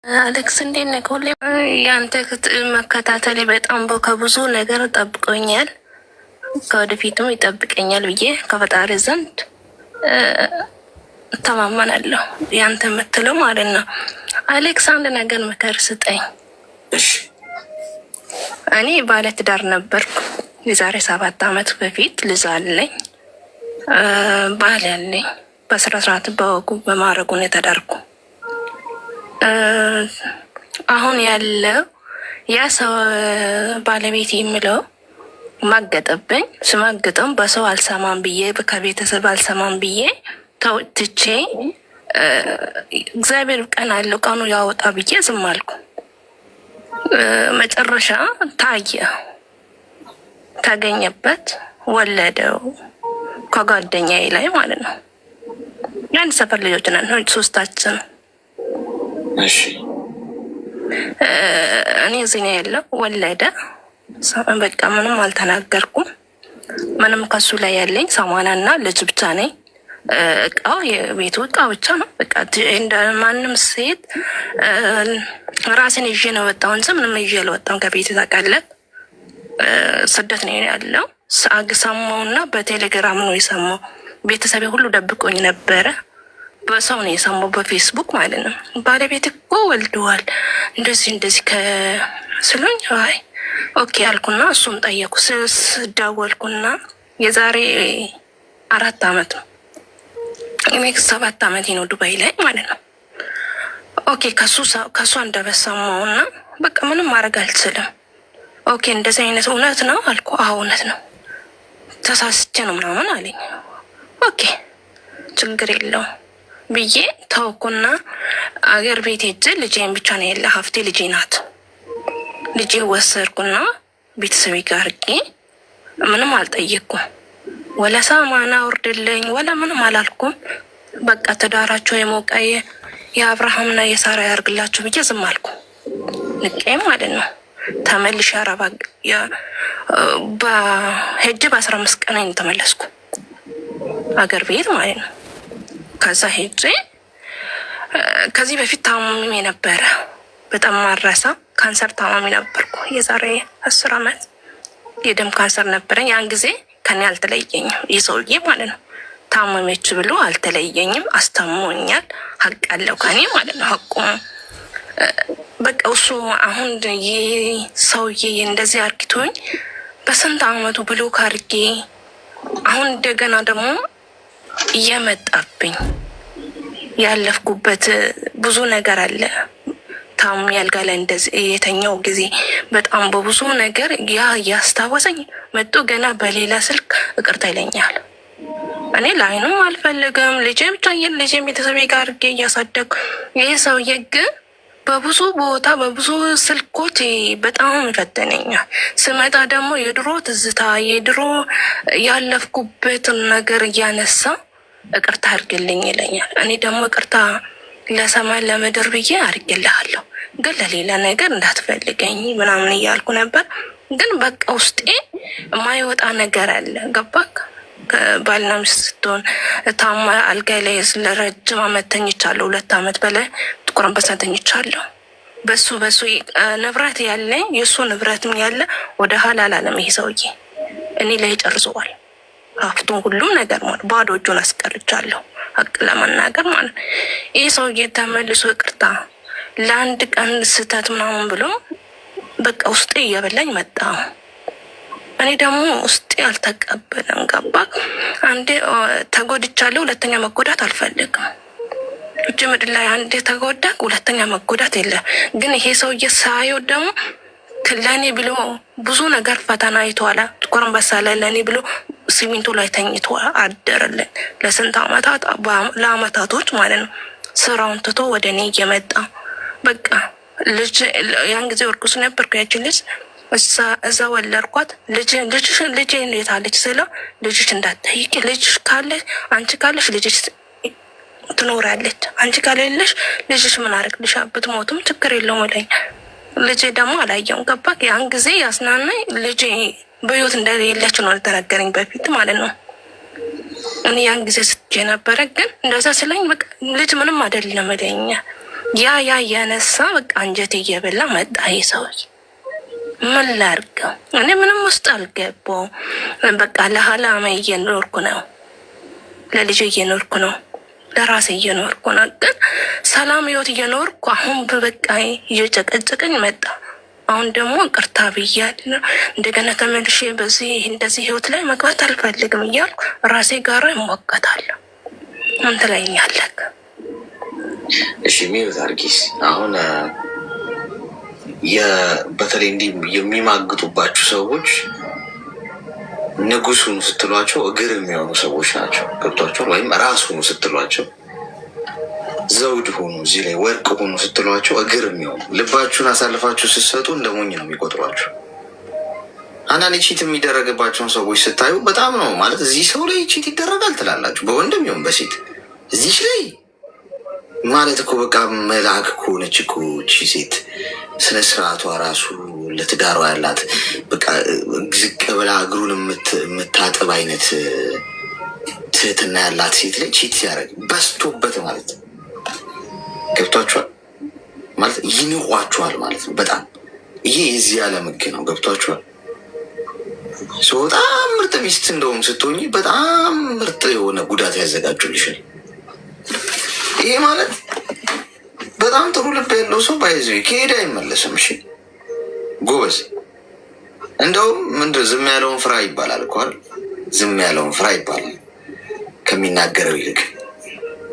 አሌክስ እንዴት ነህ? ሁሌ ያንተ መከታተል በጣም ከብዙ ነገር ጠብቆኛል፣ ከወደፊቱም ይጠብቀኛል ብዬ ከፈጣሪ ዘንድ እተማመናለሁ። ያንተ የምትለው ማለት ነው። አሌክስ አንድ ነገር ምክር ስጠኝ። እኔ ባለትዳር ነበርኩ። የዛሬ 7 ዓመት በፊት ልጅ አለኝ፣ ባል ያለኝ፣ በስነስርዓት በወጉ በማድረጉ ነው የተዳርኩ። አሁን ያለው ያ ሰው ባለቤት የሚለው ማገጠብኝ። ስማግጠም በሰው አልሰማም ብዬ ከቤተሰብ አልሰማም ብዬ ተውትቼ እግዚአብሔር ቀን አለው ቀኑ ያወጣ ብዬ ዝም አልኩ። መጨረሻ ተገኘበት፣ ወለደው ከጓደኛዬ ላይ ማለት ነው። ያን ሰፈር ልጆች ነን ሶስታችን። እሺ እኔ እዚህ ነው ያለው። ወለደ። በቃ ምንም አልተናገርኩም። ምንም ከሱ ላይ ያለኝ ሳሙናና ልጅ ብቻ ነኝ። እቃው የቤቱ እቃ ብቻ ነው። በቃ እንደ ማንም ሴት ራሴን ይዤ ነው ወጣሁ እንጂ ምንም ይዤ አልወጣም ከቤት። ታውቃለህ፣ ስደት ነው ያለው። ሰማውና በቴሌግራም ነው የሰማው። ቤተሰቤ ሁሉ ደብቆኝ ነበረ። በሰው ነው የሰማው፣ በፌስቡክ ማለት ነው። ባለቤት እኮ ወልደዋል እንደዚህ ስሉኝ፣ አይ ኦኬ አልኩና እሱም ጠየቁ። ስደወልኩና የዛሬ 4 ዓመት ነው፣ እኔ 7 ዓመቴ ነው ዱባይ ላይ ማለት ነው። ኦኬ ከሱ እንደበሰማውና በቃ ምንም ማድረግ አልችልም። ኦኬ እንደዚህ አይነት እውነት ነው አልኩ። አዎ እውነት ነው፣ ተሳስቼ ነው ምናምን አለኝ። ኦኬ ችግር የለውም ብዬ ተውኩና አገር ቤት ሄጄ ልጄን ብቻ ነው ያለ፣ ሀፍቴ ልጄ ናት። ልጄ ወሰድኩና ቤተሰቤ ጋር ምንም አልጠየቅኩም። ወላ ሳማና ወርድልኝ ወላ ምንም አላልኩም። በቃ ትዳራቸው የሞቀ የአብርሃምና የሳራ ያርግላቸው ብዬ ዝም አልኩ። ንቄም ማለት ነው። ተመልሼ አረባ ሄጄ በ15 ቀን ተመለስኩ አገር ቤት ማለት ነው። ከዛ ሄጄ ከዚህ በፊት ታማሚ ነበረ፣ በጣም ማረሳ ካንሰር ታማሚ ነበርኩ። የዛሬ 10 ዓመት የደም ካንሰር ነበረኝ። ያን ጊዜ ከኔ አልተለየኝም ይህ ሰውዬ ማለት ነው። ታማሚዎች ብሎ አልተለየኝም፣ አስታሞኛል። ሀቅ አለው ከኔ ማለት ነው። ሀቁ በቃ እሱ አሁን ይህ ሰውዬ እንደዚህ አርጊቶኝ በስንት ዓመቱ ብሎ ካርጌ አሁን እንደገና ደግሞ እየመጣብኝ ያለፍኩበት ብዙ ነገር አለ። ታም ያልጋ ላይ እንደዚህ የተኛው ጊዜ በጣም በብዙ ነገር ያስታወሰኝ መጥቶ ገና በሌላ ስልክ ይቅርታ ይለኛል። እኔ ላይንም አልፈልግም። ልጄ ብቻ ልጄ ቤተሰቤ ጋር አድርጌ እያሳደግኩ ይህ ሰውዬ ግን በብዙ ቦታ በብዙ ስልኮች በጣም ይፈተነኛል። ስመጣ ደግሞ የድሮ ትዝታ የድሮ ያለፍኩበትን ነገር እያነሳ ይቅርታ አድርግልኝ ይለኛል። እኔ ደግሞ ይቅርታ ለሰማይ ለምድር ብዬ አድርግልሃለሁ፣ ግን ለሌላ ነገር እንዳትፈልገኝ ምናምን እያልኩ ነበር። ግን በቃ ውስጤ የማይወጣ ነገር አለ። ገባክ? ባልና ሚስት ስትሆን ታማ አልጋ ላይ ለረጅም ዓመት ተኝቻለሁ። 2 ዓመት በላይ ጥቁር አንበሳ ተኝቻለሁ። በሱ ንብረት ያለኝ የእሱ ንብረትም ያለ ወደ ኋላ አላለም። ይሄ ሰውዬ እኔ ላይ ጨርሰዋል። ሀብቱን ሁሉም ነገር ማለት ባዶ እጁን አስቀርቻለሁ። ሀቅ ለመናገር ማለት ይህ ሰውዬ ተመልሶ ይቅርታ ለአንድ ቀን ስህተት ምናምን ብሎ በቃ ውስጤ እየበላኝ መጣ። እኔ ደግሞ ውስጤ አልተቀበለም። ገባ? አንዴ ተጎድቻለሁ፣ ሁለተኛ መጎዳት አልፈልግም። እጅ ምድር ላይ አንዴ ተጎዳ፣ ሁለተኛ መጎዳት የለም። ግን ይሄ ሰውዬ ሳየው ደግሞ ለእኔ ብሎ ብዙ ነገር ፈተና አይተዋል። ጥቁር አንበሳ ላይ ለእኔ ብሎ ሲሚንቶ ላይ ተኝቶ አደረልን ለስንት ዓመታት፣ ለአመታቶች ማለት ነው። ስራውን ትቶ ወደ እኔ እየመጣ በቃ ልጅ ያን ጊዜ እርጉዝ ነበርኩ። ያችን ልጅ እዛ ወለድኳት። ልጄ እንዴት አለች ስለው ልጅሽ እንዳትጠይቂ፣ ልጅሽ ካለሽ አንቺ ካለሽ ልጅሽ ትኖራለች፣ አንቺ ካሌለሽ ልጅሽ ምን አደርግልሻ ብትሞቱም ችግር የለውም ይለኛል። ልጄ ደግሞ አላየውም። ገባክ? ያን ጊዜ ያስናናኝ ልጄ በህይወት እንደሌለች ነው የተነገረኝ በፊት ማለት ነው። እኔ ያን ጊዜ ስትጄ ነበረ። ግን እንደዛ ስለኝ በቃ ልጅ ምንም አይደለም ይለኛል። ያ እያነሳ በቃ አንጀቴ እየበላ መጣ። ይሄ ሰውዬ ምን ላድርገው? እኔ ምንም ውስጥ አልገባውም። በቃ ለሀላማ እየኖርኩ ነው፣ ለልጅ እየኖርኩ ነው፣ ለራሴ እየኖርኩ ነው። ግን ሰላም ህይወት እየኖርኩ አሁን በበቃ እየጨቀጨቀኝ መጣ። አሁን ደግሞ ቅርታ ብያለሁ። እንደገና ተመልሼ በዚህ እንደዚህ ህይወት ላይ መግባት አልፈልግም እያልኩ ራሴ ጋር እሟገታለሁ። ምን ትለኛለህ? እሺ ሚዩት አርጊስ። አሁን በተለይ እንዲህ የሚማግጡባችሁ ሰዎች ንጉሱን ስትሏቸው እግር የሚሆኑ ሰዎች ናቸው። ገብቷቸዋል? ወይም ራሱን ስትሏቸው ዘውድ ሆኑ፣ እዚህ ላይ ወርቅ ሆኑ ስትሏቸው እግር የሚሆኑ ልባችሁን አሳልፋችሁ ስትሰጡ እንደ ሞኝ ነው የሚቆጥሯቸው። አንዳንድ ቺት የሚደረግባቸውን ሰዎች ስታዩ በጣም ነው ማለት እዚህ ሰው ላይ ቺት ይደረጋል ትላላችሁ፣ በወንድም ይሁን በሴት እዚህ ላይ ማለት እኮ በቃ መልአክ ከሆነች እኮ እቺ ሴት ስነ ስርዓቷ ራሱ ለትዳሯ ያላት በቃ ዝቅ ብላ እግሩን የምታጥብ አይነት ትህትና ያላት ሴት ላይ ቺት ሲያደርግ በስቶበት ማለት ነው። ገብቷችኋል? ማለት ይንቋችኋል ማለት ነው። በጣም ይሄ የዚህ ዓለም ሕግ ነው። ገብቷችኋል? በጣም ምርጥ ሚስት እንደውም ስትሆኝ በጣም ምርጥ የሆነ ጉዳት ያዘጋጁልሻል። ይሄ ማለት በጣም ጥሩ ልብ ያለው ሰው ባይዘ ከሄደ አይመለስም። እሺ ጎበዝ። እንደውም ምንድን ዝም ያለውን ፍራ ይባላል እኮ አይደል? ዝም ያለውን ፍራ ይባላል ከሚናገረው ይልቅ።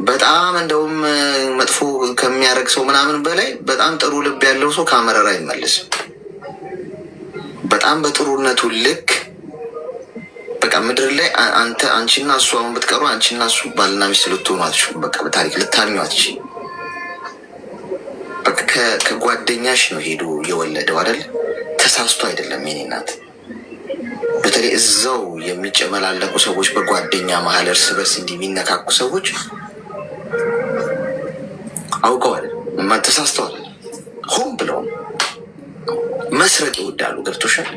በጣም እንደውም መጥፎ ከሚያደርግ ሰው ምናምን በላይ በጣም ጥሩ ልብ ያለው ሰው ካመረራ አይመለስም። በጣም በጥሩነቱ ልክ በቃ ምድር ላይ አንቺና እሱ አሁን ብትቀሩ አንቺና እሱ ባልና ሚስት ልትሆኑ አትችሉም። በቃ በታሪክ ልታምኙ አትችሉም። በቃ ከጓደኛሽ ነው ሄዶ የወለደው አይደል? ተሳስቶ አይደለም የኔ እናት። በተለይ እዛው የሚጨመላለቁ ሰዎች፣ በጓደኛ መሀል እርስ በርስ እንዲህ የሚነካኩ ሰዎች አውቀዋል፣ ተሳስተዋል። ሆን ብለው መስረቅ ይወዳሉ። ገብቶሻል?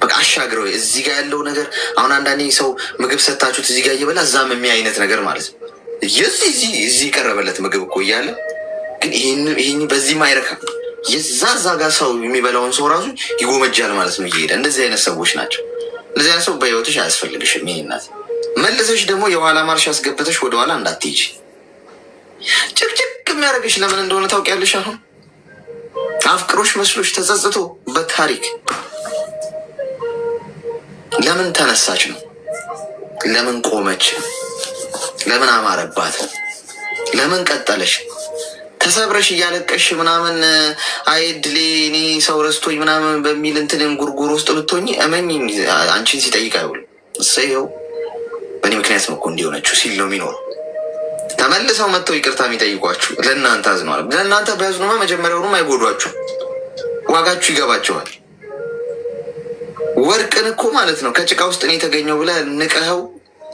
በቃ አሻግረው እዚህ ጋር ያለው ነገር አሁን አንዳንዴ ሰው ምግብ ሰታችሁት እዚህ ጋር እየበላ እዛም የሚያ አይነት ነገር ማለት ነው። እዚህ የቀረበለት ምግብ እኮ እያለ ግን ይሄን በዚህም አይረካም። እዛ ጋር ሰው የሚበላውን ሰው ራሱ ይጎመጃል ማለት ነው እየሄደ። እንደዚህ አይነት ሰዎች ናቸው። እንደዚህ አይነት ሰው በህይወትሽ አያስፈልግሽም። ይሄ እናት መልሰሽ ደግሞ የኋላ ማርሽ ያስገብተሽ ወደኋላ እንዳትሄጂ። ጭቅጭቅ የሚያደርግሽ ለምን እንደሆነ ታውቂያለሽ? አሁን አፍቅሮሽ መስሎሽ ተጸጽቶ በታሪክ ለምን ተነሳች ነው? ለምን ቆመች? ለምን አማረባት? ለምን ቀጠለሽ? ተሰብረሽ እያለቀሽ ምናምን አይድሌ እኔ ሰው ረስቶኝ ምናምን በሚል እንትንን ጉርጉር ውስጥ ብትሆኝ እመኝ አንቺን ሲጠይቅ አይውልም። እሰየው በእኔ ምክንያት ነው እኮ እንዲሆነችው ሲል ነው የሚኖረው። ተመልሰው መጥተው ይቅርታ የሚጠይቋችሁ ለእናንተ አዝነዋል። ለእናንተ ቢያዝኑማ መጀመሪያውኑም አይጎዷችሁ፣ ዋጋችሁ ይገባቸዋል። ወርቅን እኮ ማለት ነው ከጭቃ ውስጥ ነው የተገኘው ብለህ ንቀኸው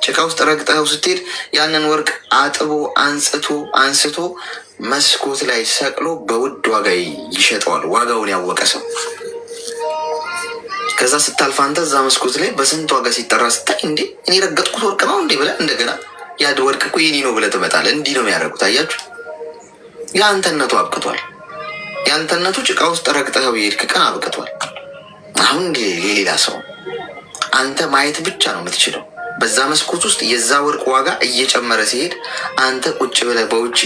ጭቃ ውስጥ ረግጠኸው ስትሄድ ያንን ወርቅ አጥቦ አንስቶ መስኮት ላይ ሰቅሎ በውድ ዋጋ ይሸጠዋል። ዋጋውን ያወቀ ሰው ከዛ ስታልፍ አንተ እዛ መስኮት ላይ በስንት ዋጋ ሲጠራ ስታይ እንዴ እኔ ረገጥኩት ወርቅ ነው እንዴ ብለህ እንደገና ያድ ወርቅ እኮ የኔ ነው ብለህ ትመጣለህ። እንዲህ ነው የሚያደርጉት። አያችሁ፣ የአንተነቱ አብቅቷል። የአንተነቱ ጭቃ ውስጥ ረግጠኸው የሄድክ ቀን አብቅቷል። አሁን የሌላ ሰው አንተ ማየት ብቻ ነው የምትችለው። በዛ መስኮት ውስጥ የዛ ወርቅ ዋጋ እየጨመረ ሲሄድ አንተ ቁጭ ብለህ በውጭ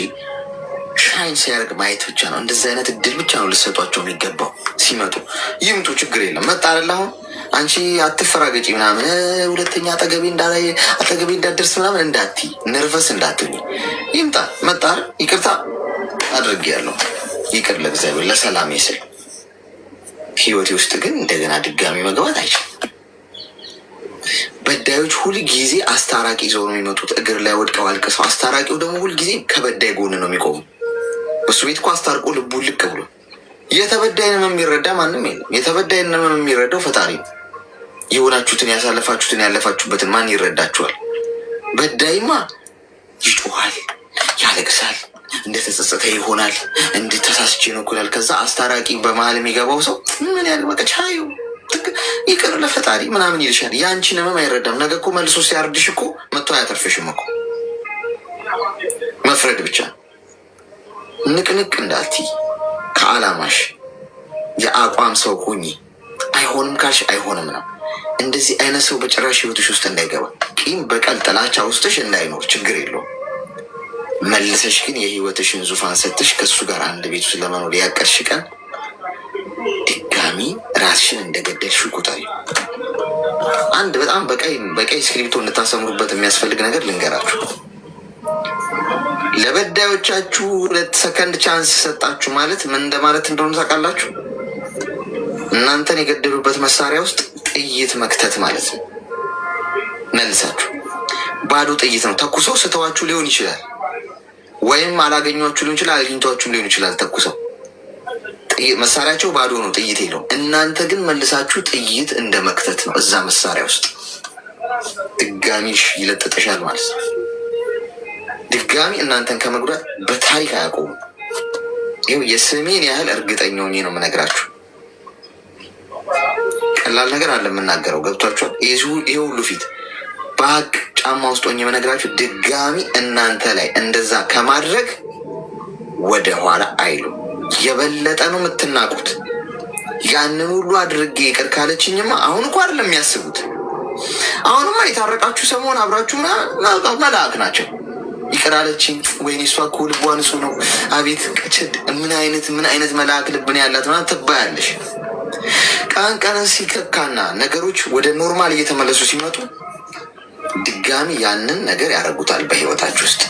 ሻይን ሲያደርግ ማየት ብቻ ነው። እንደዚህ አይነት እድል ብቻ ነው ልሰጧቸው የሚገባው። ሲመጡ ይምጡ፣ ችግር የለም። መጣለላ አሁን አንቺ አትፈራገጪ ምናምን፣ ሁለተኛ አጠገቤ እንዳደርስ ምናምን እንዳትይ፣ ነርቨስ እንዳትኝ። ይምጣ፣ መጣር፣ ይቅርታ አድርጌያለሁ፣ ይቅር ለእግዚአብሔር ለሰላሜ ስል። ህይወቴ ውስጥ ግን እንደገና ድጋሚ መግባት አይችልም። በዳዮች ሁል ጊዜ አስታራቂ ይዘው ነው የሚመጡት። እግር ላይ ወድቀው አልቅሰው። አስታራቂው ደግሞ ሁል ጊዜ ከበዳይ ጎን ነው የሚቆሙ። በሱ ቤት እኮ አስታርቆ ልቡ ልቅ ብሎ የተበዳይንም የሚረዳ ማንም የለም። የተበዳይንም የሚረዳው ፈጣሪ ነው። የሆናችሁትን ያሳለፋችሁትን ያለፋችሁበትን ማን ይረዳችኋል? በዳይማ ይጮሃል፣ ያለቅሳል፣ እንደተጸጸተ ይሆናል፣ እንድተሳስቼ ነው እኩላል። ከዛ አስታራቂ በመሀል የሚገባው ሰው ምን ያለ በቃ ቻዩ ይቅር ለፈጣሪ ምናምን ይልሻል። ያንቺን ህመም አይረዳም። ነገ እኮ መልሶ ሲያርድሽ እኮ መጥቶ አያተርፍሽም እኮ። መፍረድ ብቻ ንቅንቅ እንዳትይ ከዓላማሽ የአቋም ሰው ሁኚ። አይሆንም ካልሽ አይሆንም ነው። እንደዚህ አይነት ሰው በጭራሽ ህይወትሽ ውስጥ እንዳይገባ። ቂም፣ በቀል፣ ጥላቻ ውስጥሽ እንዳይኖር ችግር የለውም። መልሰሽ ግን የህይወትሽን ዙፋን ሰጥሽ ከሱ ጋር አንድ ቤት ውስጥ ለመኖር ያቀድሽ ቀን ድጋሚ ራስሽን እንደገደልሽ ቁጠሪ። አንድ በጣም በቀይ እስክሪብቶ እንድታሰምሩበት የሚያስፈልግ ነገር ልንገራችሁ። ለበዳዮቻችሁ 2 ሰከንድ ቻንስ ሰጣችሁ ማለት ምን እንደማለት እንደሆነ ታውቃላችሁ? እናንተን የገደሉበት መሳሪያ ውስጥ ጥይት መክተት ማለት ነው። መልሳችሁ ባዶ ጥይት ነው። ተኩሰው ስተዋችሁ ሊሆን ይችላል፣ ወይም አላገኟችሁ ሊሆን ይችላል፣ አግኝቷችሁ ሊሆን ይችላል። ተኩሰው መሳሪያቸው ባዶ ነው፣ ጥይት የለውም። እናንተ ግን መልሳችሁ ጥይት እንደ መክተት ነው። እዛ መሳሪያ ውስጥ ድጋሚሽ ይለጥጥሻል ማለት ነው። ድጋሚ እናንተን ከመጉዳት በታሪክ አያውቁም። ይኸው የስሜን ያህል እርግጠኛ ሆኜ ነው የምነግራችሁ። ቀላል ነገር አለ የምናገረው፣ ገብቷችኋል? ይሄ ሁሉ ፊት በሀቅ ጫማ ውስጥ ሆኜ የምነግራችሁ ድጋሚ እናንተ ላይ እንደዛ ከማድረግ ወደ ኋላ አይሉ። የበለጠ ነው የምትናቁት። ያንን ሁሉ አድርጌ ይቅር ካለችኝማ አሁን እኮ አይደለም የሚያስቡት። አሁንማ የታረቃችሁ ሰሞን አብራችሁ መልአክ ናቸው። ይቅር አለችኝ፣ ወይኔ እሷ እኮ ልቧ ንጹህ ነው፣ አቤት ቅችድ፣ ምን አይነት መልአክ ልብን ያላት ምናምን ትባያለሽ። ቀን ቀን ሲከካና ነገሮች ወደ ኖርማል እየተመለሱ ሲመጡ ድጋሚ ያንን ነገር ያደርጉታል በህይወታችሁ ውስጥ።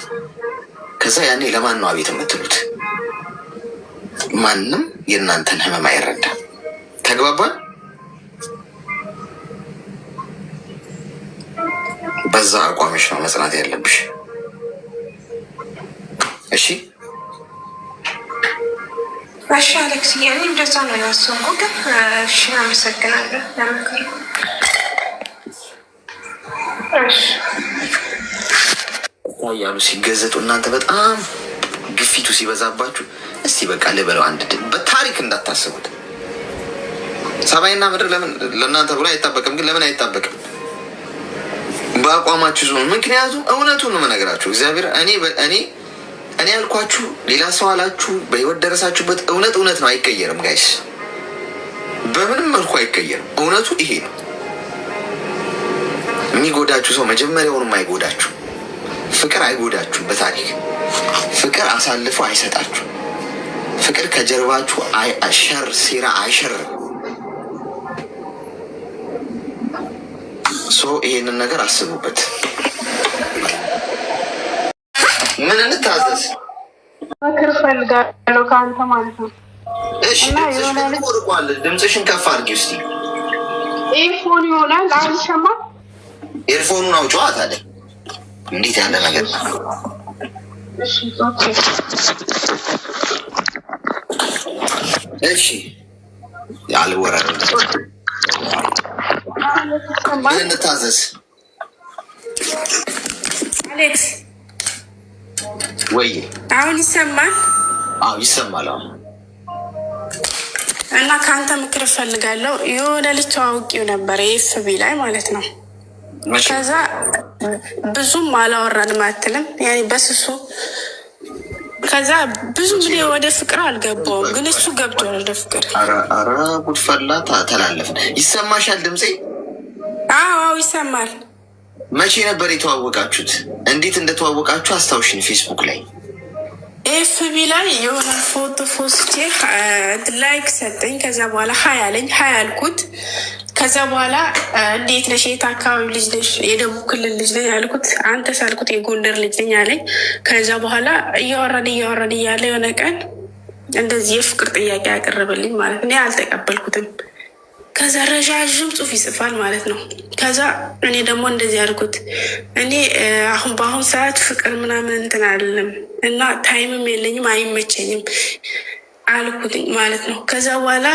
ከዛ ያኔ ለማን ነው አቤት የምትሉት? ማንም የእናንተን ህመም አይረዳም። ተግባባን? በዛ አቋምሽ ነው መጽናት ያለብሽ። እሺ እሺ አሌክስ፣ እኔ እንደዛ ነው ያሰብኩ። ግን እሺ አመሰግናለሁ ለምክር። እያሉ ሲገዘጡ እናንተ በጣም ግፊቱ ሲበዛባችሁ እስቲ በቃ ልበለው አንድ በታሪክ እንዳታስቡት። ሰማይና ምድር ለምን ለእናንተ ብሎ አይጣበቅም? ግን ለምን አይጣበቅም? በአቋማችሁ ዞን። ምክንያቱም እውነቱን ነው የምነግራችሁ። እግዚአብሔር እኔ ያልኳችሁ ሌላ ሰው አላችሁ፣ በህይወት ደረሳችሁበት። እውነት ነው፣ አይቀየርም ጋይስ፣ በምንም መልኩ አይቀየርም። እውነቱ ይሄ ነው። የሚጎዳችሁ ሰው መጀመሪያውንም አይጎዳችሁ። ፍቅር አይጎዳችሁ። በታሪክ ፍቅር አሳልፎ አይሰጣችሁ። ፍቅር ከጀርባችሁ ሸር ሴራ አይሸርም። ይሄንን ነገር አስቡበት። ምን እንታዘዝ? ምክር ፈልጋለሁ ከአንተ ማለት ነው። እሺ ድምፅሽን ከፍ አድርጊ እስኪ። ኤርፎን ይሆናል አልሰማም። ኤርፎኑን አውጪዋ ታዲያ። እንዴት ያለ ነገር ነው? እሺ አልወረድም። ምን እንታዘዝ? አሌክስ ወይ አሁን ይሰማል? አዎ ይሰማል። አሁን እና ከአንተ ምክር እፈልጋለሁ። የሆነ ልጅ ተዋውቂው ነበር ኤፍቢ ላይ ማለት ነው። ከዛ ብዙም አላወራንም አትልም ያኔ በስሱ። ከዛ ብዙ ጊዜ ወደ ፍቅር አልገባውም፣ ግን እሱ ገብቶ ወደ ፍቅር። አረ ጉድፈላ ተላለፍን። ይሰማሻል ድምፄ? አዎ ይሰማል። መቼ ነበር የተዋወቃችሁት? እንዴት እንደተዋወቃችሁ አስታውሽን። ፌስቡክ ላይ ኤፍቢ ላይ የሆነ ፎቶ ፖስቼ ላይክ ሰጠኝ። ከዛ በኋላ ሀይ አለኝ። ሀይ አልኩት። ከዛ በኋላ እንዴት ነሽ? የት አካባቢ ልጅ ነሽ? የደቡብ ክልል ልጅ ነኝ አልኩት። አንተ ሳልኩት የጎንደር ልጅ ነኝ አለኝ። ከዛ በኋላ እያወራን እያለ የሆነ ቀን እንደዚህ የፍቅር ጥያቄ ያቀረበልኝ ማለት እኔ አልተቀበልኩትም። ከዛ ረዣዥም ጽሑፍ ይጽፋል ማለት ነው። ከዛ እኔ ደግሞ እንደዚህ አልኩት፣ እኔ በአሁን ሰዓት ፍቅር ምናምን እንትን አይደለም እና ታይምም የለኝም አይመቸኝም አልኩት ማለት ነው። ከዛ በኋላ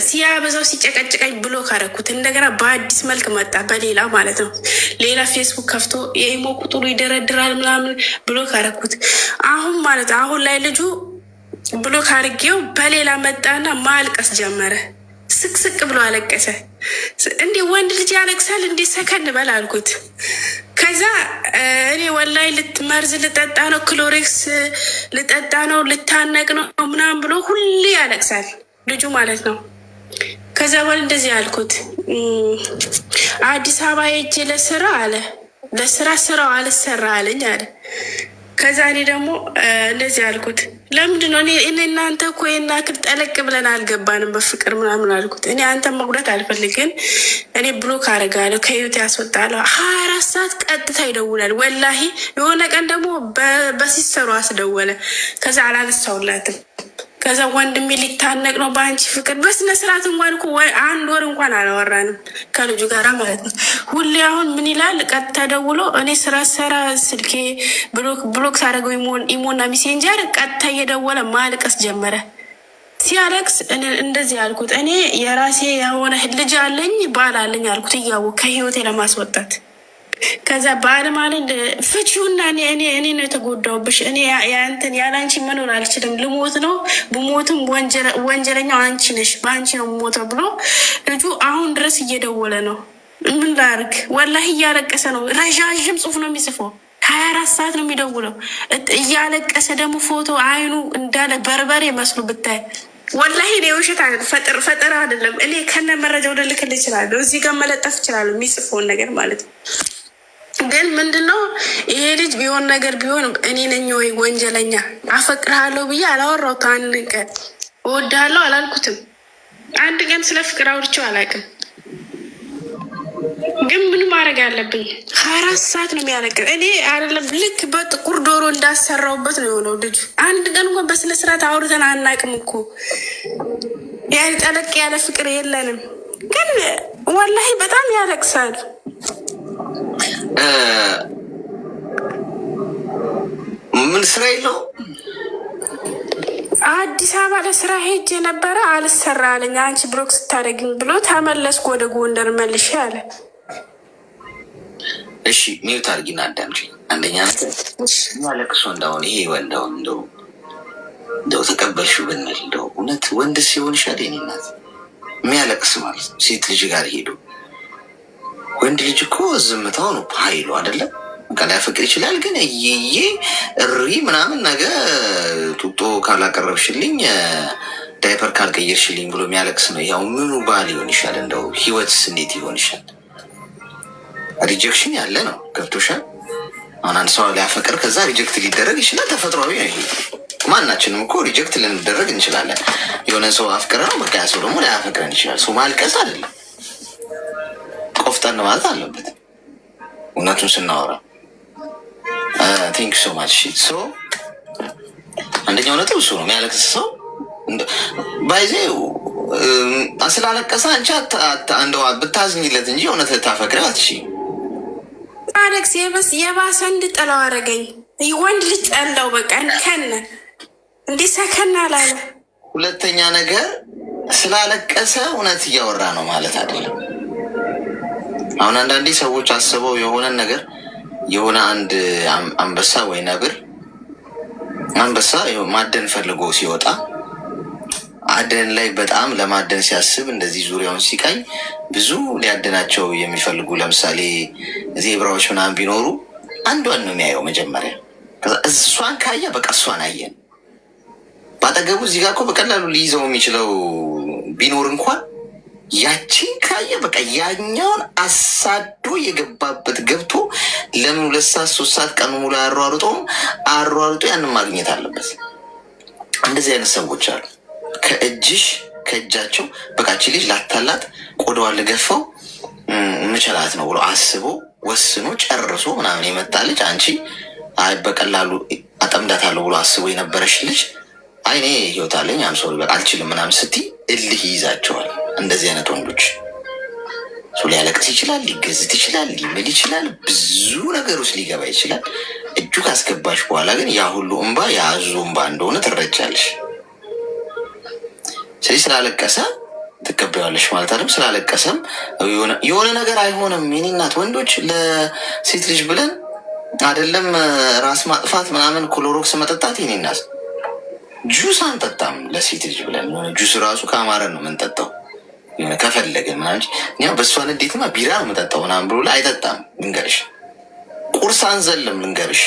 ሲያበዛው ሲጨቀጭቀኝ ብሎክ አደረኩት። እንደገና በአዲስ መልክ መጣ፣ በሌላ ማለት ነው። ሌላ ፌስቡክ ከፍቶ የኢሞ ቁጥሩ ይደረድራል ምናምን፣ ብሎክ አደረኩት። አሁን ላይ ልጁ ብሎክ አድርጌው በሌላ መጣና ማልቀስ ጀመረ። ስቅስቅ ብሎ አለቀሰ። እንዲህ ወንድ ልጅ ያለቅሳል እንዲህ ሰከን በል አልኩት። ከዛ እኔ ወላይ መርዝ ልጠጣ ነው፣ ክሎሬክስ ልጠጣ ነው፣ ልታነቅ ነው ምናምን ብሎ ሁሌ ያለቅሳል ልጁ ማለት ነው። ከዛ በኋላ እንደዚህ ያልኩት አዲስ አበባ ሄጄ ለስራ አለ ለስራ ስራው አልሰራ አለኝ አለ። ከዛ እኔ ደግሞ እንደዚህ ያልኩት ለምንድን ነው እኔ እናንተ እኮ የናክል ጠለቅ ብለን አልገባንም በፍቅር ምናምን አልኩት። እኔ አንተ መጉዳት አልፈልግም፣ እኔ ብሎክ አደርጋለሁ፣ ከህይወት ያስወጣለሁ። 24 ሰዓት ቀጥታ ይደውላል። ወላሂ የሆነ ቀን ደግሞ በሲሰሩ አስደወለ። ከዛ አላነሳውላትም። ከዛ ወንድሜ ሊታነቅ ነው በአንቺ ፍቅር በስነ ስርዓት እንኳን እኮ 1 ወር እንኳን አላወራንም ከልጁ ጋራ ማለት ነው። ሁሌ አሁን ምን ይላል? ቀጥታ ደውሎ እኔ ስራ ሰራ ስልኬ ብሎክ ሳደርገው ኢሞና ሚሴንጀር ቀጥታ እየደወለ ማልቀስ ጀመረ። ሲያለቅስ እንደዚህ ያልኩት እኔ የራሴ የሆነ ልጅ አለኝ ባል አለኝ አልኩት እያወቅ ከህይወቴ ለማስወጣት። ከዛ ባል ማለት ፍቺውና እኔ ነው የተጎዳውብሽ፣ እኔ ያንተን ያላንቺ መኖር አልችልም፣ ልሞት ነው፣ ብሞትም ወንጀለኛው አንቺ ነሽ፣ በአንቺ ነው ሞተው ብሎ ልጁ አሁን ድረስ እየደወለ ነው። ምን ላርግ? ወላሂ እያለቀሰ ነው። ረዣዥም ጽሁፍ ነው የሚጽፈው። 24 ሰዓት ነው የሚደውለው እያለቀሰ ደግሞ ፎቶ አይኑ እንዳለ በርበሬ መስሉ ብታይ ወላሂ እኔ ውሸት አይደለም ፈጠራ አይደለም። እኔ ከነ መረጃው ልልክልህ እችላለሁ፣ እዚህ ጋር መለጠፍ እችላለሁ የሚጽፈውን ነገር ማለት ነው። ግን ምንድነው ይሄ ልጅ ቢሆን ነገር ቢሆን እኔ ነኝ ወይ ወንጀለኛ? አፈቅርሃለሁ ብዬ አላወራሁት። አንድ ቀን እወድሃለሁ አላልኩትም። አንድ ቀን ስለ ፍቅር አውርቼው አላውቅም። ግን ምን ማድረግ አለብኝ? 24 ሰዓት ነው የሚያለቅስ። እኔ አይደለም ልክ በጥቁር ዶሮ እንዳሰራውበት ነው የሆነው ልጁ። አንድ ቀን እንኳን በስነ ስርዓት አውርተን አናውቅም እኮ ያን ጠለቅ ያለ ፍቅር የለንም። ግን ወላሂ በጣም ያለቅሳል። ምን ስራ የለው አዲስ አበባ ለስራ ሄጅ የነበረ አልሰራ አለኝ። አንቺ ብሎክ ስታደርግኝ ብሎ ተመለስኩ ወደ ጎንደር መልሼ አለ። እሺ ሚውት አድርጊና አዳምጪኝ። አንደኛ ያለቅሶ እንዳሁን ይሄ ወንዳውን እንደው ተቀበልሽው ብንል እንደው እውነት ወንድ ሲሆን ይሻል። የኔ እናት የሚያለቅስ ማለት ነው ሴት ልጅ ጋር ሄዱ። ወንድ ልጅ እኮ ዝምታው ነው ኃይሉ አይደለም። ሊያፈቅር ይችላል፣ ግን እየዬ እሪ ምናምን ነገ ጡጦ ካላቀረብሽልኝ ዳይፐር ካልቀየርሽልኝ ብሎ የሚያለቅስ ነው። ያው ምኑ ባል ይሆን ይሻል? እንደው ህይወትስ እንዴት ይሆን ይሻል? ሪጀክሽን ያለ ነው። ገብቶሻል? አሁን አንድ ሰው ሊያፈቅር ከዛ ሪጀክት ሊደረግ ይችላል። ተፈጥሯዊ ነው ይሄ። ማናችንም እኮ ሪጀክት ልንደረግ እንችላለን። የሆነ ሰው አፍቅረ ነው በቃ ያ ሰው ደግሞ ሊያፈቅረን ይችላል። ሰው ማልቀስ አይደለም፣ ቆፍጠን ማለት አለበት እውነቱን ስናወራ። ቲንክ ሶ ማች ሶ አንደኛው ነጥብ እሱ ነው። የሚያለቅስ ሰው ባይዜ ስላለቀሰ አንቺ እንደው ብታዝኝለት እንጂ እውነት ልታፈቅሪው አትችይም። አሌክስ የባሰ እንድጠላው አደረገኝ። ወንድ ልጅ ጠላው በቃ ከነ እንዲህ ሰከና ላለ። ሁለተኛ ነገር ስላለቀሰ እውነት እያወራ ነው ማለት አይደለም። አሁን አንዳንዴ ሰዎች አስበው የሆነን ነገር የሆነ አንድ አንበሳ ወይ ነብር አንበሳ ማደን ፈልጎ ሲወጣ አደን ላይ በጣም ለማደን ሲያስብ እንደዚህ ዙሪያውን ሲቃኝ ብዙ ሊያደናቸው የሚፈልጉ ለምሳሌ ዜብራዎች ምናምን ቢኖሩ አንዷን ነው የሚያየው መጀመሪያ። እሷን ካየ በቃ እሷን አየን። በአጠገቡ እዚህ ጋር እኮ በቀላሉ ሊይዘው የሚችለው ቢኖር እንኳን ያቺን ካየ በቃ ያኛውን አሳዶ የገባበት ገብቶ ለምን 2 ሰዓት 3 ሰዓት ቀኑ ሙሉ አሯሩጦ ያንን ማግኘት አለበት። እንደዚህ አይነት ሰዎች አሉ። ከእጃቸው በቃች ልጅ ላታላት ቆዳዋን ልገፋው ምችላት ነው ብሎ አስቦ ወስኖ ጨርሶ ምናምን የመጣ ልጅ አንቺ አይ በቀላሉ አጠምዳታለሁ ብሎ አስቦ የነበረሽ ልጅ አይ እኔ ህይወት አለኝ አምሶሪ በቃ አልችልም ምናምን ስትይ እልህ ይይዛቸዋል። እንደዚህ አይነት ወንዶች ሊያለቅስ ይችላል፣ ሊገዝት ይችላል፣ ሊምል ይችላል፣ ብዙ ነገር ውስጥ ሊገባ ይችላል። እጁ ካስገባሽ በኋላ ግን ያ ሁሉ እንባ የአዞ እንባ እንደሆነ ትረጃለሽ። ስለዚህ ስላለቀሰ ትቀበያለሽ ማለት አይደለም። ስላለቀሰም የሆነ ነገር አይሆንም። የኔ እናት ወንዶች ለሴት ልጅ ብለን አይደለም ራስ ማጥፋት ምናምን ክሎሮክስ መጠጣት የኔ እናት ጁስ አንጠጣም ለሴት ልጅ ብለን። ጁስ ራሱ ከአማረን ነው የምንጠጣው ከፈለገን ምናምን። እኛ በእሷን እንዴትማ ቢራ ነው የምጠጣው ምናምን ብሎ አይጠጣም። ድንገርሽ ቁርስ አንዘልም ልንገርሽ።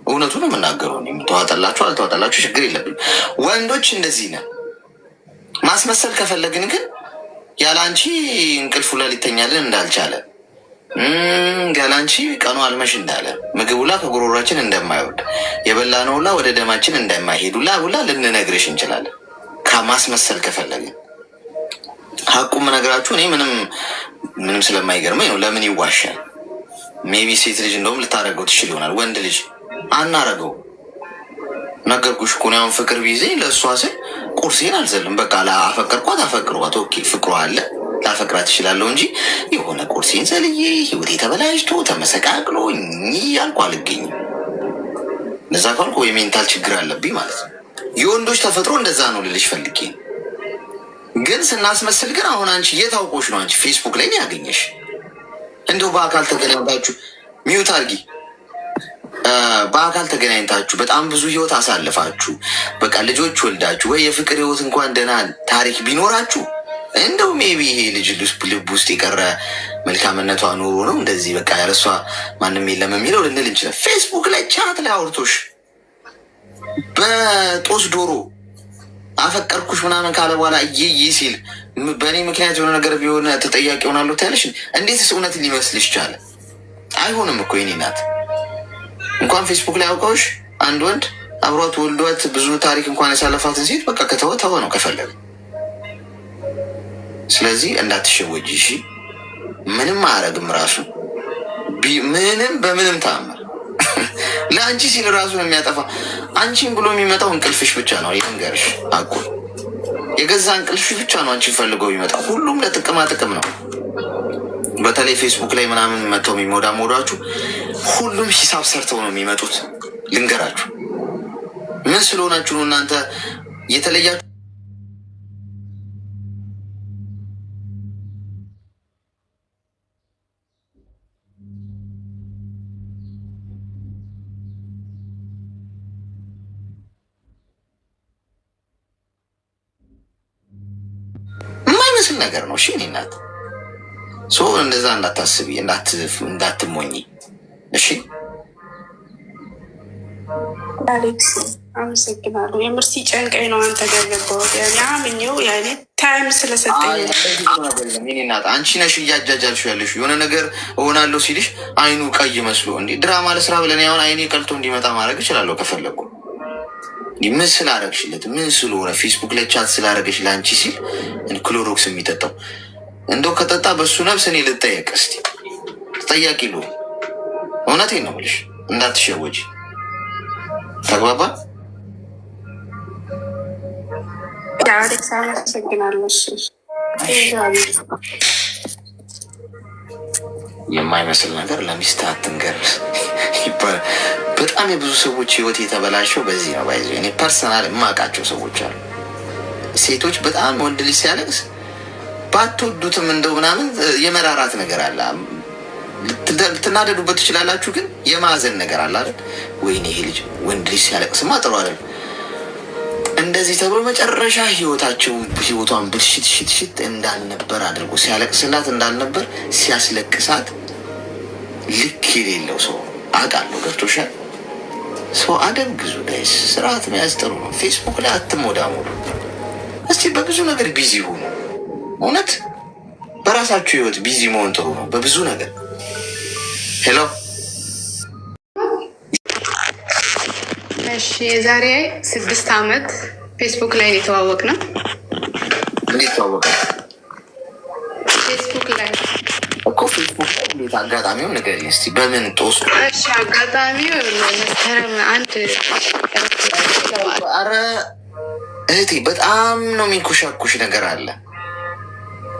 እውነቱን የምናገረው ተዋጠላችሁ አልተዋጠላችሁ ችግር የለብኝ። ወንዶች እንደዚህ ነን። ማስመሰል ከፈለግን ግን ያለ አንቺ እንቅልፍ ሁላ ሊተኛልን እንዳልቻለ፣ ያለ አንቺ ቀኑ አልመሽ እንዳለ፣ ምግብ ሁላ ከጉሮሯችን እንደማይወርድ፣ የበላነው ሁላ ወደ ደማችን እንደማይሄድ ሁላ ልንነግርሽ እንችላለን። ከማስመሰል ከፈለግን ሀቁም ነገራችሁ እኔ ምንም ስለማይገርመኝ ነው። ለምን ይዋሻል? ሜቢ ሴት ልጅ እንደውም ልታደርገው ትችል ይሆናል። ወንድ ልጅ አናረገው። ነገርኩሽ እኮ አሁን ፍቅር ቢዜ ለእሷ ስል ቁርሴን አልዘልም። በቃ አፈቀርኳት አፈቅሯት፣ ኦኬ ፍቅሯ አለ ላፈቅራት ትችላለሁ እንጂ የሆነ ቁርሴን ዘልዬ ህይወቴ ተበላሽቶ ተመሰቃቅሎ ያልኩ አልገኝም። እነዛ ካልኩ ወይ ሜንታል ችግር አለብኝ ማለት ነው። የወንዶች ተፈጥሮ እንደዛ ነው ልልሽ ፈልጌ። ግን ስናስመስል ግን አሁን አንቺ የታውቆሽ ነው? አንቺ ፌስቡክ ላይ ያገኘሽ እንደው በአካል ተገናኝታችሁ ሚዩት አርጊ። በአካል ተገናኝታችሁ በጣም ብዙ ህይወት አሳልፋችሁ በቃ ልጆች ወልዳችሁ ወይ የፍቅር ህይወት እንኳን ደህና ታሪክ ቢኖራችሁ እንደው ሜቢ ይሄ ልጅ ልብ ውስጥ የቀረ መልካምነቷ ኖሮ ነው እንደዚህ በቃ ያለሷ ማንም የለም የሚለው ልንል እንችላል። ፌስቡክ ላይ ቻት ላይ አውርቶሽ በጦስ ዶሮ አፈቀርኩሽ ምናምን ካለ በኋላ እየዬ ሲል በእኔ ምክንያት የሆነ ነገር ቢሆን ተጠያቂ ሆናለሁ ታያለሽ። እንዴትስ እውነት ሊመስልሽ ቻለ? አይሆንም እኮ የኔ ናት። እንኳን ፌስቡክ ላይ አውቀውሽ አንድ ወንድ አብሯት ወልዷት ብዙ ታሪክ እንኳን ያሳለፋትን ሴት በቃ ከተወ ነው ከፈለገ። ስለዚህ እንዳትሸወጂ እሺ። ምንም አያረግም ራሱ ምንም በምንም ተአምር ለአንቺ ሲል ራሱን የሚያጠፋ አንቺን ብሎ የሚመጣው እንቅልፍሽ ብቻ ነው። ይንገርሽ አቁ የገዛ እንቅልፍሽ ብቻ ነው አንቺን ፈልገው የሚመጣው። ሁሉም ለጥቅማ ጥቅም ነው። በተለይ ፌስቡክ ላይ ምናምን መጥተው የሚሞዳሞዷችሁ ሁሉም ሂሳብ ሰርተው ነው የሚመጡት። ልንገራችሁ ምን ስለሆናችሁ ነው እናንተ የተለያችሁ? የማይመስል ነገር ነው። እሺ እኔ እናት እንደዛ እንዳታስቢ እንዳትሞኝ እሺ። አሌክስ አመሰግናለሁ። የምር ሲጨንቀኝ ነው አንተ ጋር ገባሁት። አምኜው ያኔ ታይም ስለሰጠኝ ናት። አንቺ ነሽ እያጃጃልሽ ያለሽ የሆነ ነገር እሆናለሁ ሲልሽ አይኑ ቀይ መስሎ እንዲ ድራማ ለስራ ብለን ያሁን አይኔ ቀልቶ እንዲመጣ ማድረግ እችላለሁ ከፈለጉ። ምን ስላረግሽለት ምን ስለሆነ ፌስቡክ ላይ ቻት ስላረገሽ ለአንቺ ሲል ክሎሮክስ የሚጠጣው እንደው ከጠጣ በሱ ነፍስ እኔ ልጠየቅ። እስቲ ተጠያቂ ሉ እውነቴን ነው የምልሽ እንዳትሸወጂ። ተግባባ? አሌክስ አመሰግናለሁ። የማይመስል ነገር ለሚስት አትንገር ይባላል። በጣም የብዙ ሰዎች ህይወት የተበላሸው በዚህ ነው። ባይዘ እኔ ፐርሰናል የማውቃቸው ሰዎች አሉ። ሴቶች በጣም ወንድ ልጅ ሲያለቅስ ባትወዱትም እንደው ምናምን የመራራት ነገር አለ። ልትናደዱበት ትችላላችሁ፣ ግን የማዘን ነገር አለ አይደል? ወይኔ ይሄ ልጅ ወንድ ልጅ ሲያለቅስማ ጥሩ አይደል? እንደዚህ ተብሎ መጨረሻ ህይወቷን ብልሽት እንዳልነበር አድርጎ ሲያለቅስላት እንዳልነበር ሲያስለቅሳት ልክ የሌለው ሰው አውቃለሁ። ገብቶሻል? ሰው አደብ ግዙ ጋይስ። ስርዓት መያዝ ጥሩ ነው። ፌስቡክ ላይ አትሞዳሞዱ። እስቲ በብዙ ነገር ቢዚ ሆኑ። እውነት በራሳችሁ ህይወት ቢዚ መሆን ጥሩ ነው በብዙ ነገር። ሄሎ እሺ፣ የዛሬ 6 ዓመት ፌስቡክ ላይ የተዋወቅ ነው። እንዴት ተዋወቀ? ፌስቡክ ላይ እኮ ፌስቡክ ላይ እንዴት? አጋጣሚውን ንገሪኝ እስቲ። በምን ጦስ? እሺ፣ አጋጣሚው መስከረም 1 አረ እህቴ በጣም ነው የሚንኮሻኩሽ ነገር አለ።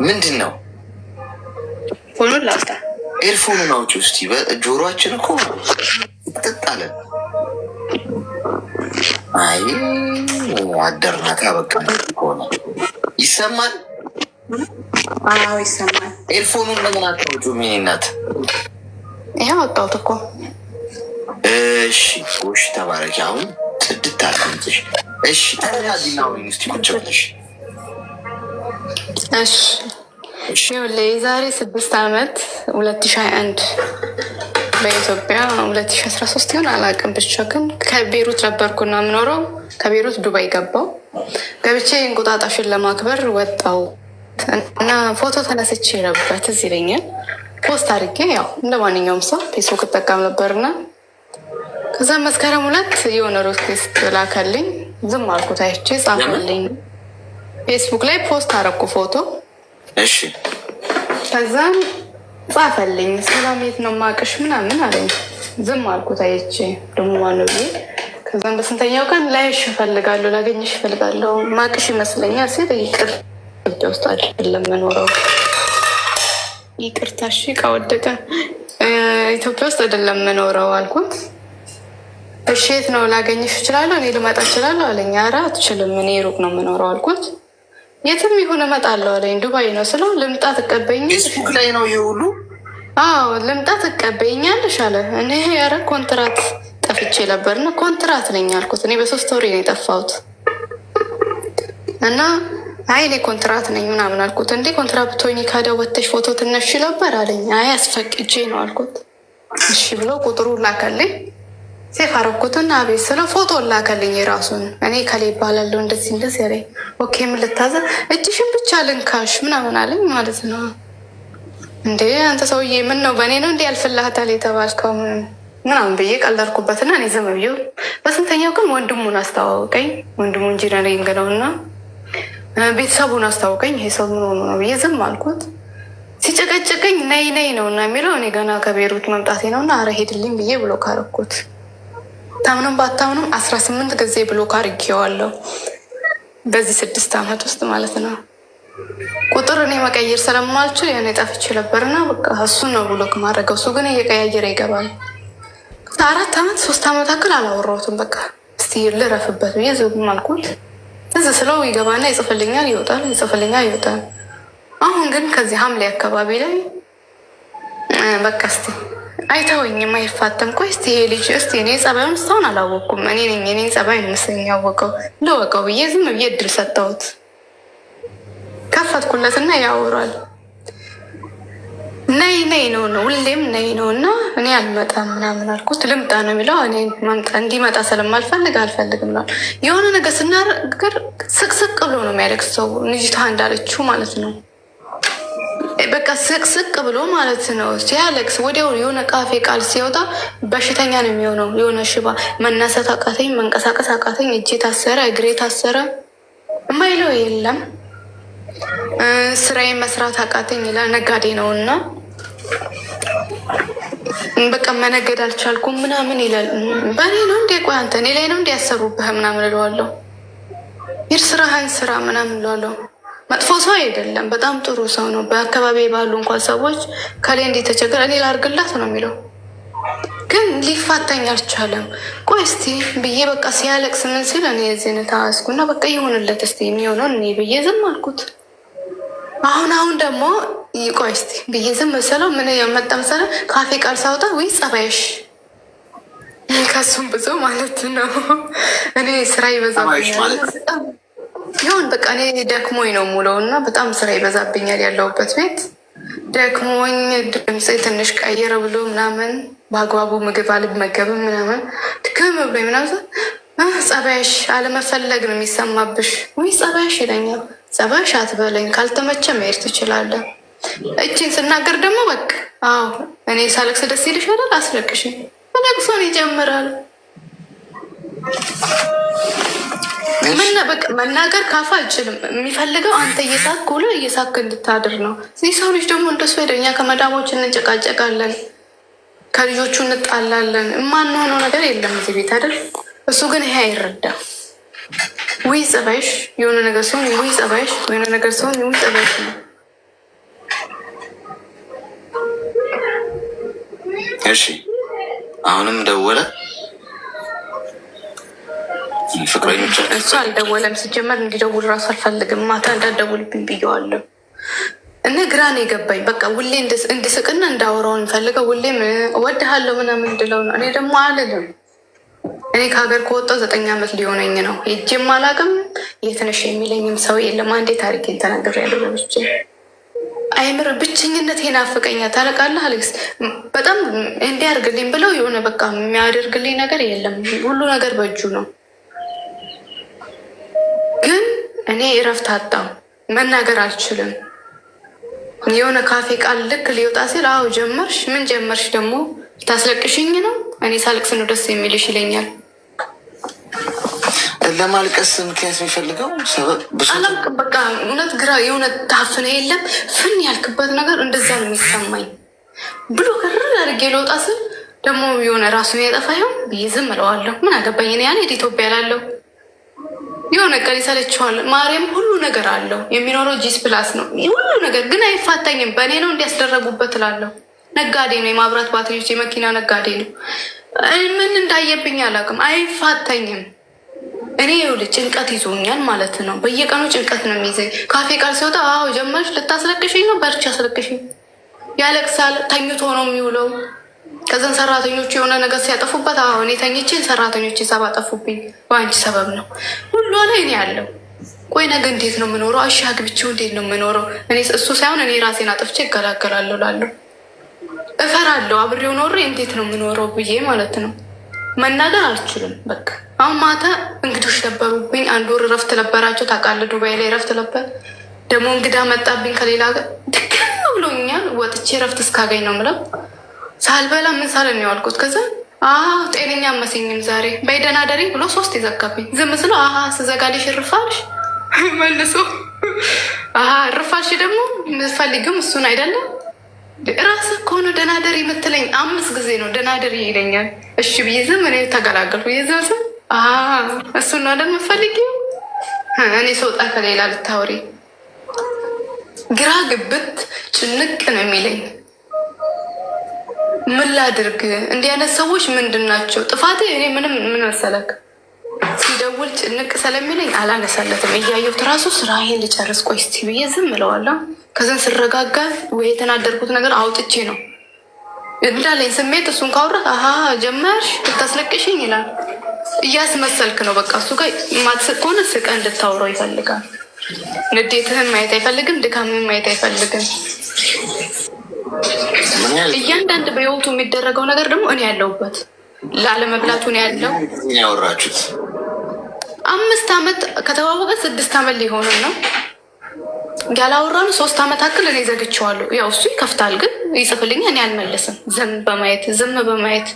ምንድን ነው? ፎኑን ላውጣ። ኤርፎኑን አውጪ እስቲ። ጆሮአችን እኮ ትጣለን። አይ አደርናታ በቃ ሆነ። ይሰማል? አዎ ይሰማል። ኤርፎኑን ለምን አታውጪው? ምን እናት ይሄ አወጣሁት እኮ። እሺ ጎሽ ተባረኪ። አሁን ጽድት አልኩልሽ። እሺ ተረጋጊናው እስቲ ቁጭ ብለሽ። እሺ የዛሬ 6 ዓመት 2021 በኢትዮጵያ 2013 ይሆን አላውቅም። ብቻ ግን ከቤሩት ነበርኩና የምኖረው። ከቤሩት ዱባይ ገባው። ገብቼ እንቁጣጣሽን ለማክበር ወጣው እና ፎቶ ተነስቼ ነበር። ትዝ ይለኛል። ፖስት አድርጌ ያው እንደ ማንኛውም ሰው ፌስቡክ እጠቀም ነበርና ከዛ መስከረም 2 የሆነ ሪኩዌስት ላከልኝ። ዝም አልኩት። አይቼ ጻፈልኝ። ፌስቡክ ላይ ፖስት አረኩ ፎቶ። እሺ ከዛም ጻፈልኝ። ሰላም የት ነው ማቅሽ ምናምን አለኝ። ዝም አልኩት። አይቼ ደግሞ ማነው ብዬ ከዛም በስንተኛው ቀን ላይሽ እፈልጋለሁ፣ ላገኝሽ እፈልጋለሁ፣ ማቅሽ ይመስለኛል ሲል ይቅር ውስጥ አይደለም የምኖረው። ይቅርታ እሺ፣ ዕቃ ወደቀ። ኢትዮጵያ ውስጥ አይደለም የምኖረው አልኩት። እሺ የት ነው ላገኝሽ እችላለሁ፣ እኔ ልመጣ እችላለሁ አለኝ። ኧረ አትችልም፣ እኔ ሩቅ ነው የምኖረው አልኩት። የትም ይሁን እመጣለሁ አለኝ። ዱባይ ነው ስለው ልምጣ ትቀበይኛለሽ? ፌስቡክ ላይ ነው ይሄ ሁሉ? አዎ ልምጣ ትቀበይኛለሽ አለ። እኔ ኧረ ኮንትራት ጠፍቼ ነበርና ኮንትራት ነኝ አልኩት። እኔ በ3 ወር ነው የጠፋሁት እና አይ እኔ ኮንትራት ነኝ ምናምን አልኩት። እንዴ ኮንትራት ብትሆኚ ካዲያ ወጥተሽ ፎቶ ትነሽ ነበር አለኝ። አይ አስፈቅጄ ነው አልኩት። እሺ ብሎ ቁጥሩ ላከልኝ። ሴፍ አረኩትና አቤት ስለው ፎቶ ላከልኝ የራሱን። እኔ ከላይ ይባላለሁ እንደዚህ እንደዚህ ያለኝ። ኦኬ ምን ልታዘዝ? እጅሽን ብቻ ልንካሽ ምናምን አለኝ ማለት ነው። እንዴ አንተ ሰውዬ ምን ነው በእኔ ነው እንዲ ያልፍላታል የተባልከው ምናምን ብዬ ቀለድኩበትና እኔ ዝም ብዬ በስንተኛው ግን ወንድሙን አስተዋወቀኝ። ወንድሙ ኢንጂነሪንግ ነው እና ቤተሰቡን አስታውቀኝ። ይሄ ሰው ምን ሆኖ ነው ብዬ ዝም አልኩት። ሲጨቀጭቀኝ ነይ ነይ ነው እና የሚለው እኔ ገና ከቤሩት መምጣቴ ነው እና አረ ሄድልኝ ብዬ ብሎክ አረኩት። ታምንም ባታምንም 18 ጊዜ ብሎክ አርጌዋለሁ በዚህ 6 ዓመት ውስጥ ማለት ነው። ቁጥር እኔ መቀየር ስለማልችል ያኔ ጠፍቼ ነበርና በቃ እሱ ነው ብሎክ ማድረገው። እሱ ግን እየቀያየረ ይገባል። 4 ዓመት 3 ዓመት አክል አላወራሁትም። በቃ እስቲ ልረፍበት ብዬ ዝም አልኩት። እዝ ስለው ይገባና ይጽፍልኛል፣ ይወጣል፣ ይጽፍልኛል፣ ይወጣል። አሁን ግን ከዚህ ሐምሌ አካባቢ ላይ በቃ እስቲ አይተወኝም፣ አይፋተም። ቆይ እስቲ ይሄ ልጅ እስቲ እኔ ጸባዩን እስካሁን አላወቅኩም። እኔ ነኝ እኔ ጸባይ መስለኝ ያወቀው ለወቀው ብዬ ዝም ብዬ እድል ሰጠሁት። ከፈትኩለትና ያወራል። ነይ ነይ ነው ሁሌም ነይ ነው እና እኔ አልመጣም ምናምን አልኩት። ልምጣ ነው የሚለው። እኔ እንዲመጣ ስለማልፈልግ አልፈልግም ነው። የሆነ ነገር ስናገር ስቅስቅ ብሎ ነው የሚያለቅሰው። ልጅቷ እንዳለችው ማለት ነው። በቃ ስቅስቅ ብሎ ማለት ነው ሲያለቅስ ወዲያው የሆነ ቃፌ ቃል ሲወጣ በሽተኛ ነው የሚሆነው። የሆነ ሽባ መነሳት አቃተኝ፣ መንቀሳቀስ አቃተኝ፣ እጄ ታሰረ፣ እግሬ ታሰረ የማይለው የለም። ስራዬ መስራት አቃተኝ ይላል። ነጋዴ ነው እና በቃ መነገድ አልቻልኩም ምናምን ይላል። በእኔ ነው እንዴ? ቆይ አንተ እኔ ላይ ነው እንዲ ያሰሩብህ ምናምን እለዋለሁ። ይር ስራህን ስራ ምናምን እለዋለሁ። መጥፎ ሰው አይደለም፣ በጣም ጥሩ ሰው ነው። በአካባቢ ባሉ እንኳን ሰዎች ከላይ እንዴት ተቸገረ እኔ ላርግላት ነው የሚለው፣ ግን ሊፋታኝ አልቻለም። ቆይ እስቲ ብዬ በቃ ሲያለቅስ ምን ሲል እኔ የዚህን ታስኩና በቃ ይሁንለት እስቲ የሚሆነውን እኔ ብዬ ዝም አልኩት። አሁን ደግሞ ቆይ እስቲ ብዬ ዝም ስለው ምን የመጣ መሰለህ? ካፌ ቃል ሳውጣ ወይ ጸባይሽ ከሱም ብዙ ማለት ነው። እኔ ስራ ይበዛብኛል ይሁን በቃ እኔ ደክሞኝ ነው ሙለው እና በጣም ስራ ይበዛብኛል ያለሁበት ቤት ደክሞኝ ድምፄ ትንሽ ቀየረ ብሎ ምናምን በአግባቡ ምግብ አልመገብም ምናምን ድክም ብሎኝ ምናምን ጸባይሽ አለመፈለግ ነው የሚሰማብሽ ወይ ጸባይሽ ይለኛል። ጸባይሽ አትበለኝ፣ ካልተመቸ መሄድ ትችላለህ። እችን ስናገር ደግሞ በቃ አዎ እኔ ሳለቅስ ደስ ይልሻል አስለቅሽ ለቅሶን ይጀምራል። በቃ መናገር ካፋ አልችልም። የሚፈልገው አንተ እየሳክ ብሎ እየሳክ እንድታድር ነው። እዚህ ሰው ልጅ ደግሞ እንደሱ ሄደኛ ከመዳሞች እንጨቃጨቃለን፣ ከልጆቹ እንጣላለን። የማንሆነው ነገር የለም እዚህ ቤት አይደል? እሱ ግን ይሄ አይረዳም። ውይ ጸባይሽ የሆነ ነገር ሲሆን ውይ ጸባይሽ የሆነ ነገር ሲሆን ውይ ጸባይሽ ነው። እሺ አሁንም ደወለ። ፍቅረኞች እሱ አልደወለም። ሲጀመር እንዲደውል እራሱ አልፈልግም። ማታ እንዳትደውልብኝ ብየዋለሁ። እና ግራን የገባኝ በቃ ሁሌ እንድስቅና እንዳወራው እንፈልገው ሁሌም እወድሃለሁ ምናምን እንድለው ነው። እኔ ደግሞ አልልም። እኔ ከሀገር ከወጣሁ 9 ዓመት ሊሆነኝ ነው። ሄጄም አላውቅም። የት ነሽ የሚለኝም ሰው የለም። አንዴ ታሪኬን ተናግሬያለሁ ብቻ አይምር ብቸኝነት ይናፍቀኛል። ታለቃለህ አሌክስ በጣም እንዲያርግልኝ ብለው የሆነ በቃ የሚያደርግልኝ ነገር የለም። ሁሉ ነገር በእጁ ነው። ግን እኔ እረፍት አጣሁ። መናገር አልችልም። የሆነ ካፌ ቃል ልክ ሊወጣ ሲል አዎ ጀመርሽ፣ ምን ጀመርሽ ደግሞ ታስለቅሽኝ ነው? እኔ ሳልቅስ ነው ደስ የሚልሽ ይለኛል። ለማልቀስ ምክንያት የሚፈልገው ሰበብ በቃ እውነት ግራ የሆነ ታፍነ የለም ፍን ያልክበት ነገር እንደዛ ነው የሚሰማኝ ብሎ ክርር አድርጌ ለወጣ ስል ደግሞ የሆነ ራሱን ያጠፋ ይሆን ብዬ ዝም እለዋለሁ። ምን አገባኝ እኔ ያኔ ኢትዮጵያ ላለው የሆነ ቀን ይሰለችዋል። ማርያም ሁሉ ነገር አለው የሚኖረው ጂስ ፕላስ ነው ሁሉ ነገር ግን አይፋታኝም። በእኔ ነው እንዲያስደረጉበት እላለሁ። ነጋዴ ነው፣ የማብራት ባትሪዎች የመኪና ነጋዴ ነው። ምን እንዳየብኝ አላውቅም። አይፋታኝም። እኔ ይኸውልህ ጭንቀት ይዞኛል ማለት ነው። በየቀኑ ጭንቀት ነው የሚይዘኝ። ካፌ ቃል ሲወጣ አዎ ጀመርሽ ልታስለቅሽኝ ነው፣ በርቺ አስለቅሽኝ። ያለቅሳል። ተኝቶ ነው የሚውለው። ከዘን ሰራተኞቹ የሆነ ነገር ሲያጠፉበት አዎ እኔ ተኝቼን ሰራተኞች ሂሳብ አጠፉብኝ፣ በአንቺ ሰበብ ነው ሁሉ ላይ እኔ ያለው። ቆይ ነገ እንዴት ነው የምኖረው? እሺ አግብቼው እንዴት ነው የምኖረው? እኔ እሱ ሳይሆን እኔ ራሴን አጥፍቼ እገላገላለሁ ላለሁ እፈራለሁ። አብሬው ኖሬ እንዴት ነው የምኖረው ብዬ ማለት ነው። መናገር አልችልም። በቃ አሁን ማታ እንግዶች ነበሩብኝ። 1 ወር እረፍት ነበራቸው። ታውቃለህ ዱባይ ላይ እረፍት ነበር። ደግሞ እንግዳ መጣብኝ ከሌላ ጋር ድክም ብሎኛል። ወጥቼ እረፍት እስካገኝ ነው ምለው ሳልበላ ምን ሳለ ነው ያልኩት። ከዛ ጤነኛ መሰኝም ዛሬ በይደና ደሪ ብሎ 3 የዘጋብኝ። ዝም ስለው ስዘጋልሽ እርፋልሽ መልሶ እርፋልሽ ደግሞ ምፈልግም እሱን አይደለም ራስህ ከሆነ ደናደሪ የምትለኝ 5 ጊዜ ነው ደናደሪ ይለኛል። እሺ ብዬ ዝም እኔ ተገላገልኩ። የዘዝም እሱን ነው እንደምፈልጊው እኔ ስወጣ ከሌላ ልታወሪ ግራ ግብት ጭንቅ ነው የሚለኝ። ምን ላድርግ? እንዲህ አይነት ሰዎች ምንድን ናቸው? ጥፋቴ እኔ ምን መሰለክ ሲደውል ጭንቅ ስለሚለኝ አላነሳለትም። እያየሁት ራሱ ስራዬን ልጨርስ ቆይ እስቲ ብዬ ዝም እለዋለሁ። ከዛን ስረጋጋ ወይ የተናደርኩት ነገር አውጥቼ ነው እንዳለኝ ስሜት እሱን ካወራት ጀመርሽ ልታስለቅሽኝ ይላል። እያስመሰልክ ነው በቃ። እሱ ጋር ማትስቅ ከሆነ ስቀ እንድታውረው ይፈልጋል። ንዴትህን ማየት አይፈልግም። ድካምህን ማየት አይፈልግም። እያንዳንድ በህይወቱ የሚደረገው ነገር ደግሞ እኔ ያለሁበት ላለመብላቱን ያለው ያወራችሁት 5 ዓመት ከተዋወቀ 6 ዓመት ሊሆን ነው። ያላወራን 3 ዓመት አክል እኔ ዘግቼዋለሁ። ያው እሱ ይከፍታል ግን ይጽፍልኝ እኔ አልመለስም። ዝም በማየት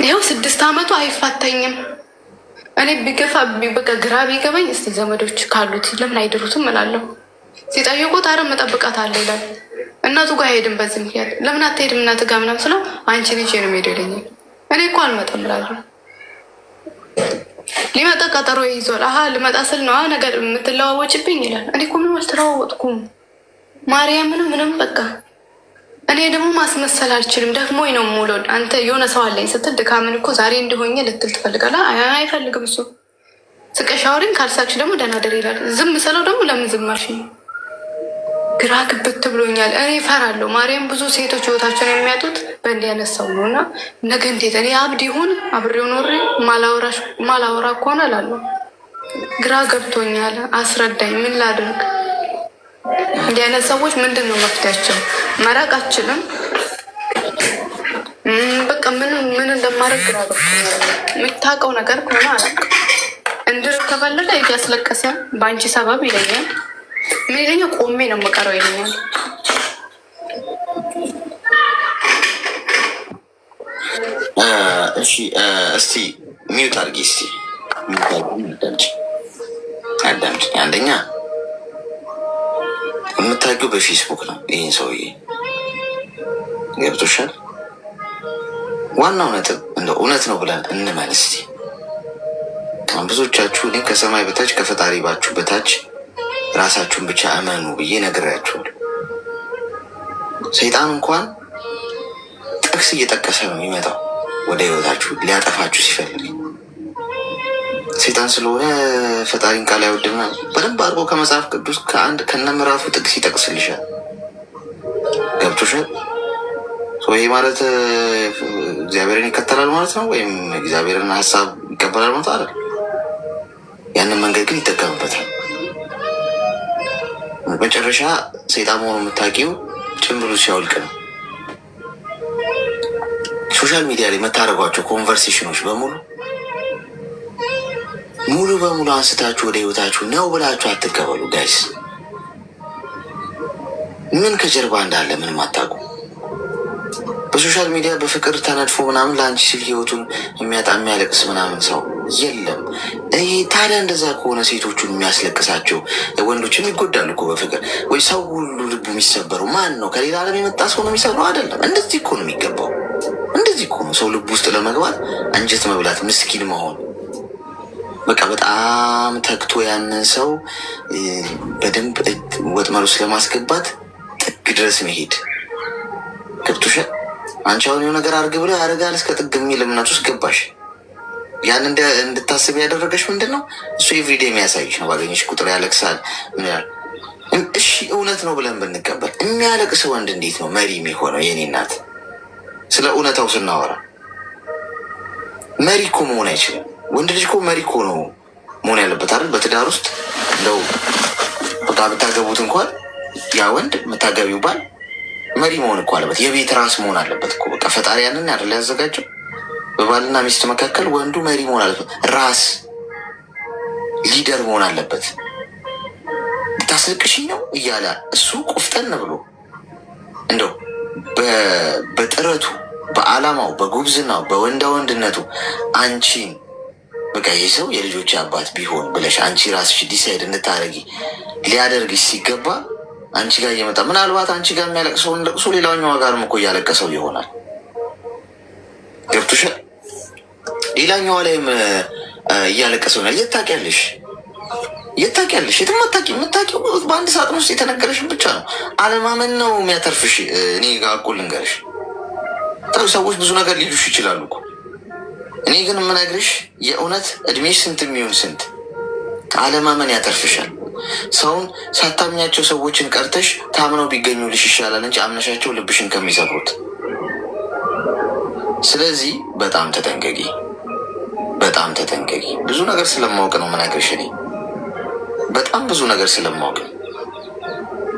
ይኸው 6 ዓመቱ አይፋታኝም። እኔ ቢገፋ በቃ ግራ ቢገባኝ እስቲ ዘመዶች ካሉት ለምን አይድሩትም እላለሁ። ሲጠይቁት አረ መጠብቃት አለ ይላል። እናቱ ጋር አይሄድም። በዚህ ምክንያት ለምን አትሄድም እናት ጋር ምናምን ስለው አንቺን ይዤ ነው የምሄደው ይለኛል። እኔ እኮ አልመጣም እላለሁ። ሊመጣ ቀጠሮ ይዟል። ልመጣ ስል ነው ነገር የምትለዋወጭብኝ ይላል። እኔ እኮ ምንም አልተለዋወጥኩም ምንም በቃ እኔ ደግሞ ማስመሰል አልችልም። ደክሞኝ ነው የምውለው። አንተ የሆነ ሰው አለኝ ስትል ድካምን እኮ ዛሬ እንዲሆኝ ልትል ትፈልጋለህ። አይፈልግም እሱ። ስቀሻወሪኝ ካልሳች ደግሞ ደናደር ይላል። ዝም ስለው ደግሞ ለምን ዝም አልሽኝ? ግራ ግብት ብሎኛል። እኔ እፈራለሁ። ማርያም ብዙ ሴቶች ህይወታቸውን የሚያጡት በእንዲህ አይነት ሰው ነው። እና ነገ እንዴት እኔ አብድ ይሁን አብሬው ኖሬ ማላወራ ከሆነ እላለሁ። ግራ ገብቶኛል። አስረዳኝ። ምን ላድርግ? እንዲህ አይነት ሰዎች ምንድን ነው መፍትያቸው? መራቅ አችልም። በቃ ምን እንደማደርግ ግራ ገብቶኛል። የምታውቀው ነገር ከሆነ አላውቅም። እንድር ከፈለገ እያስለቀሰ በአንቺ ሰበብ ይለኛል። ምን ይለኛል? ቆሜ ነው የምቀረው ይለኛል። እሺ እስቲ ሚዩት አድርጊ። እስቲ አዳምጪ። አንደኛ የምታውቂው በፌስቡክ ነው። ይህን ሰውዬ ገብቶሻል። ዋናው ነጥብ እንደ እውነት ነው ብለን እንመን እስቲ። ብዙዎቻችሁ እኔ ከሰማይ በታች ከፈጣሪ ባችሁ በታች ራሳችሁን ብቻ እመኑ ብዬ ነግሬያችኋለሁ። ሰይጣን እንኳን ጥቅስ እየጠቀሰ ነው የሚመጣው ወደ ህይወታችሁ ሊያጠፋችሁ ሲፈልግ። ሰይጣን ስለሆነ ፈጣሪን ቃል አይወድምና በደንብ አድርጎ ከመጽሐፍ ቅዱስ ከነ ምዕራፉ ጥቅስ ይጠቅስልሻል። ገብቶሻል? ይሄ ማለት እግዚአብሔርን ይከተላል ማለት ነው ወይም እግዚአብሔርን ሀሳብ ይቀበላል ማለት አይደል። ያንን መንገድ ግን ይጠቀምበታል። መጨረሻ ሰይጣን መሆኑ የምታውቂው ጭንብሉ ሲያወልቅ ነው። ሶሻል ሚዲያ ላይ የምታደርጓቸው ኮንቨርሴሽኖች በሙሉ ሙሉ በሙሉ አንስታችሁ ወደ ህይወታችሁ ነው ብላችሁ አትቀበሉ ጋይስ። ምን ከጀርባ እንዳለ ምንም አታውቁ። በሶሻል ሚዲያ በፍቅር ተነድፎ ምናምን ለአንቺ ሲል ህይወቱን የሚያጣ የሚያለቅስ ምናምን ሰው የለም። ይሄ ታዲያ እንደዛ ከሆነ ሴቶቹን የሚያስለቅሳቸው ወንዶችም ይጎዳሉ እኮ በፍቅር ወይ ሰው ሁሉ ልቡ የሚሰበረው ማን ነው? ከሌላ ዓለም የመጣ ሰው ነው የሚሰብረው? አይደለም። እንደዚህ እኮ ነው የሚገባው። እንደዚህ እኮ ነው ሰው ልቡ ውስጥ ለመግባት አንጀት መብላት፣ ምስኪን መሆን፣ በቃ በጣም ተግቶ ያንን ሰው በደንብ ወጥመድ ውስጥ ለማስገባት ጥግ ድረስ መሄድ። ገብቶሻል? አንቺ አሁን የሆነ ነገር አድርግ ብለህ ያደርጋል እስከ ጥግ የሚል እምነት ውስጥ ገባሽ። ያን እንድታስብ ያደረገች ምንድን ነው? እሱ ኤቭሪዴ የሚያሳይሽ ነው። ባገኘሽ ቁጥር ያለቅሳል። እሺ እውነት ነው ብለን ብንቀበል የሚያለቅስ ወንድ እንዴት ነው መሪ የሚሆነው? የኔ እናት፣ ስለ እውነታው ስናወራ መሪ እኮ መሆን አይችልም። ወንድ ልጅ እኮ መሪ እኮ ነው መሆን ያለበት አይደል? በትዳር ውስጥ እንደው በቃ ብታገቡት እንኳን ያ ወንድ የምታገቢው ባል መሪ መሆን እኮ አለበት። የቤት ራስ መሆን አለበት እኮ በቃ ፈጣሪ ያንን አይደል ያዘጋጀው። በባልና ሚስት መካከል ወንዱ መሪ መሆን አለበት። ራስ ሊደር መሆን አለበት። ልታስለቅሽኝ ነው እያለ እሱ ቆፍጠን ብሎ እንደው በጥረቱ በዓላማው በጉብዝናው በወንዳ ወንድነቱ አንቺን በቃ ይህ ሰው የልጆች አባት ቢሆን ብለሽ አንቺ ራስሽ ዲሳይድ እንድታደርጊ ሊያደርግሽ ሲገባ አንቺ ጋር እየመጣ ምናልባት አንቺ ጋር የሚያለቅሰውን ለቅሶ ሌላኛው ጋርም እኮ እያለቀሰው ይሆናል። ገብቶሻል? ሌላኛዋ ላይም እያለቀሰው ነው። የት ታውቂያለሽ? የት ታውቂያለሽ? የትም አታውቂም። የምታውቂው በአንድ ሳጥን ውስጥ የተነገረሽን ብቻ ነው። አለማመን ነው የሚያተርፍሽ። እኔ ጋር እኮ ልንገርሽ፣ ሰዎች ብዙ ነገር ሊሉሽ ይችላሉ እኮ። እኔ ግን የምነግርሽ የእውነት እድሜሽ ስንት የሚሆን ስንት አለማመን ያተርፍሻል። ሰውን ሳታምኛቸው ሰዎችን ቀርተሽ ታምነው ቢገኙልሽ ይሻላል እንጂ አምነሻቸው ልብሽን ከሚሰብሩት። ስለዚህ በጣም ተጠንቀቂ፣ በጣም ተጠንቀቂ። ብዙ ነገር ስለማወቅ ነው የምነግርሽ። እኔ በጣም ብዙ ነገር ስለማወቅ ነው።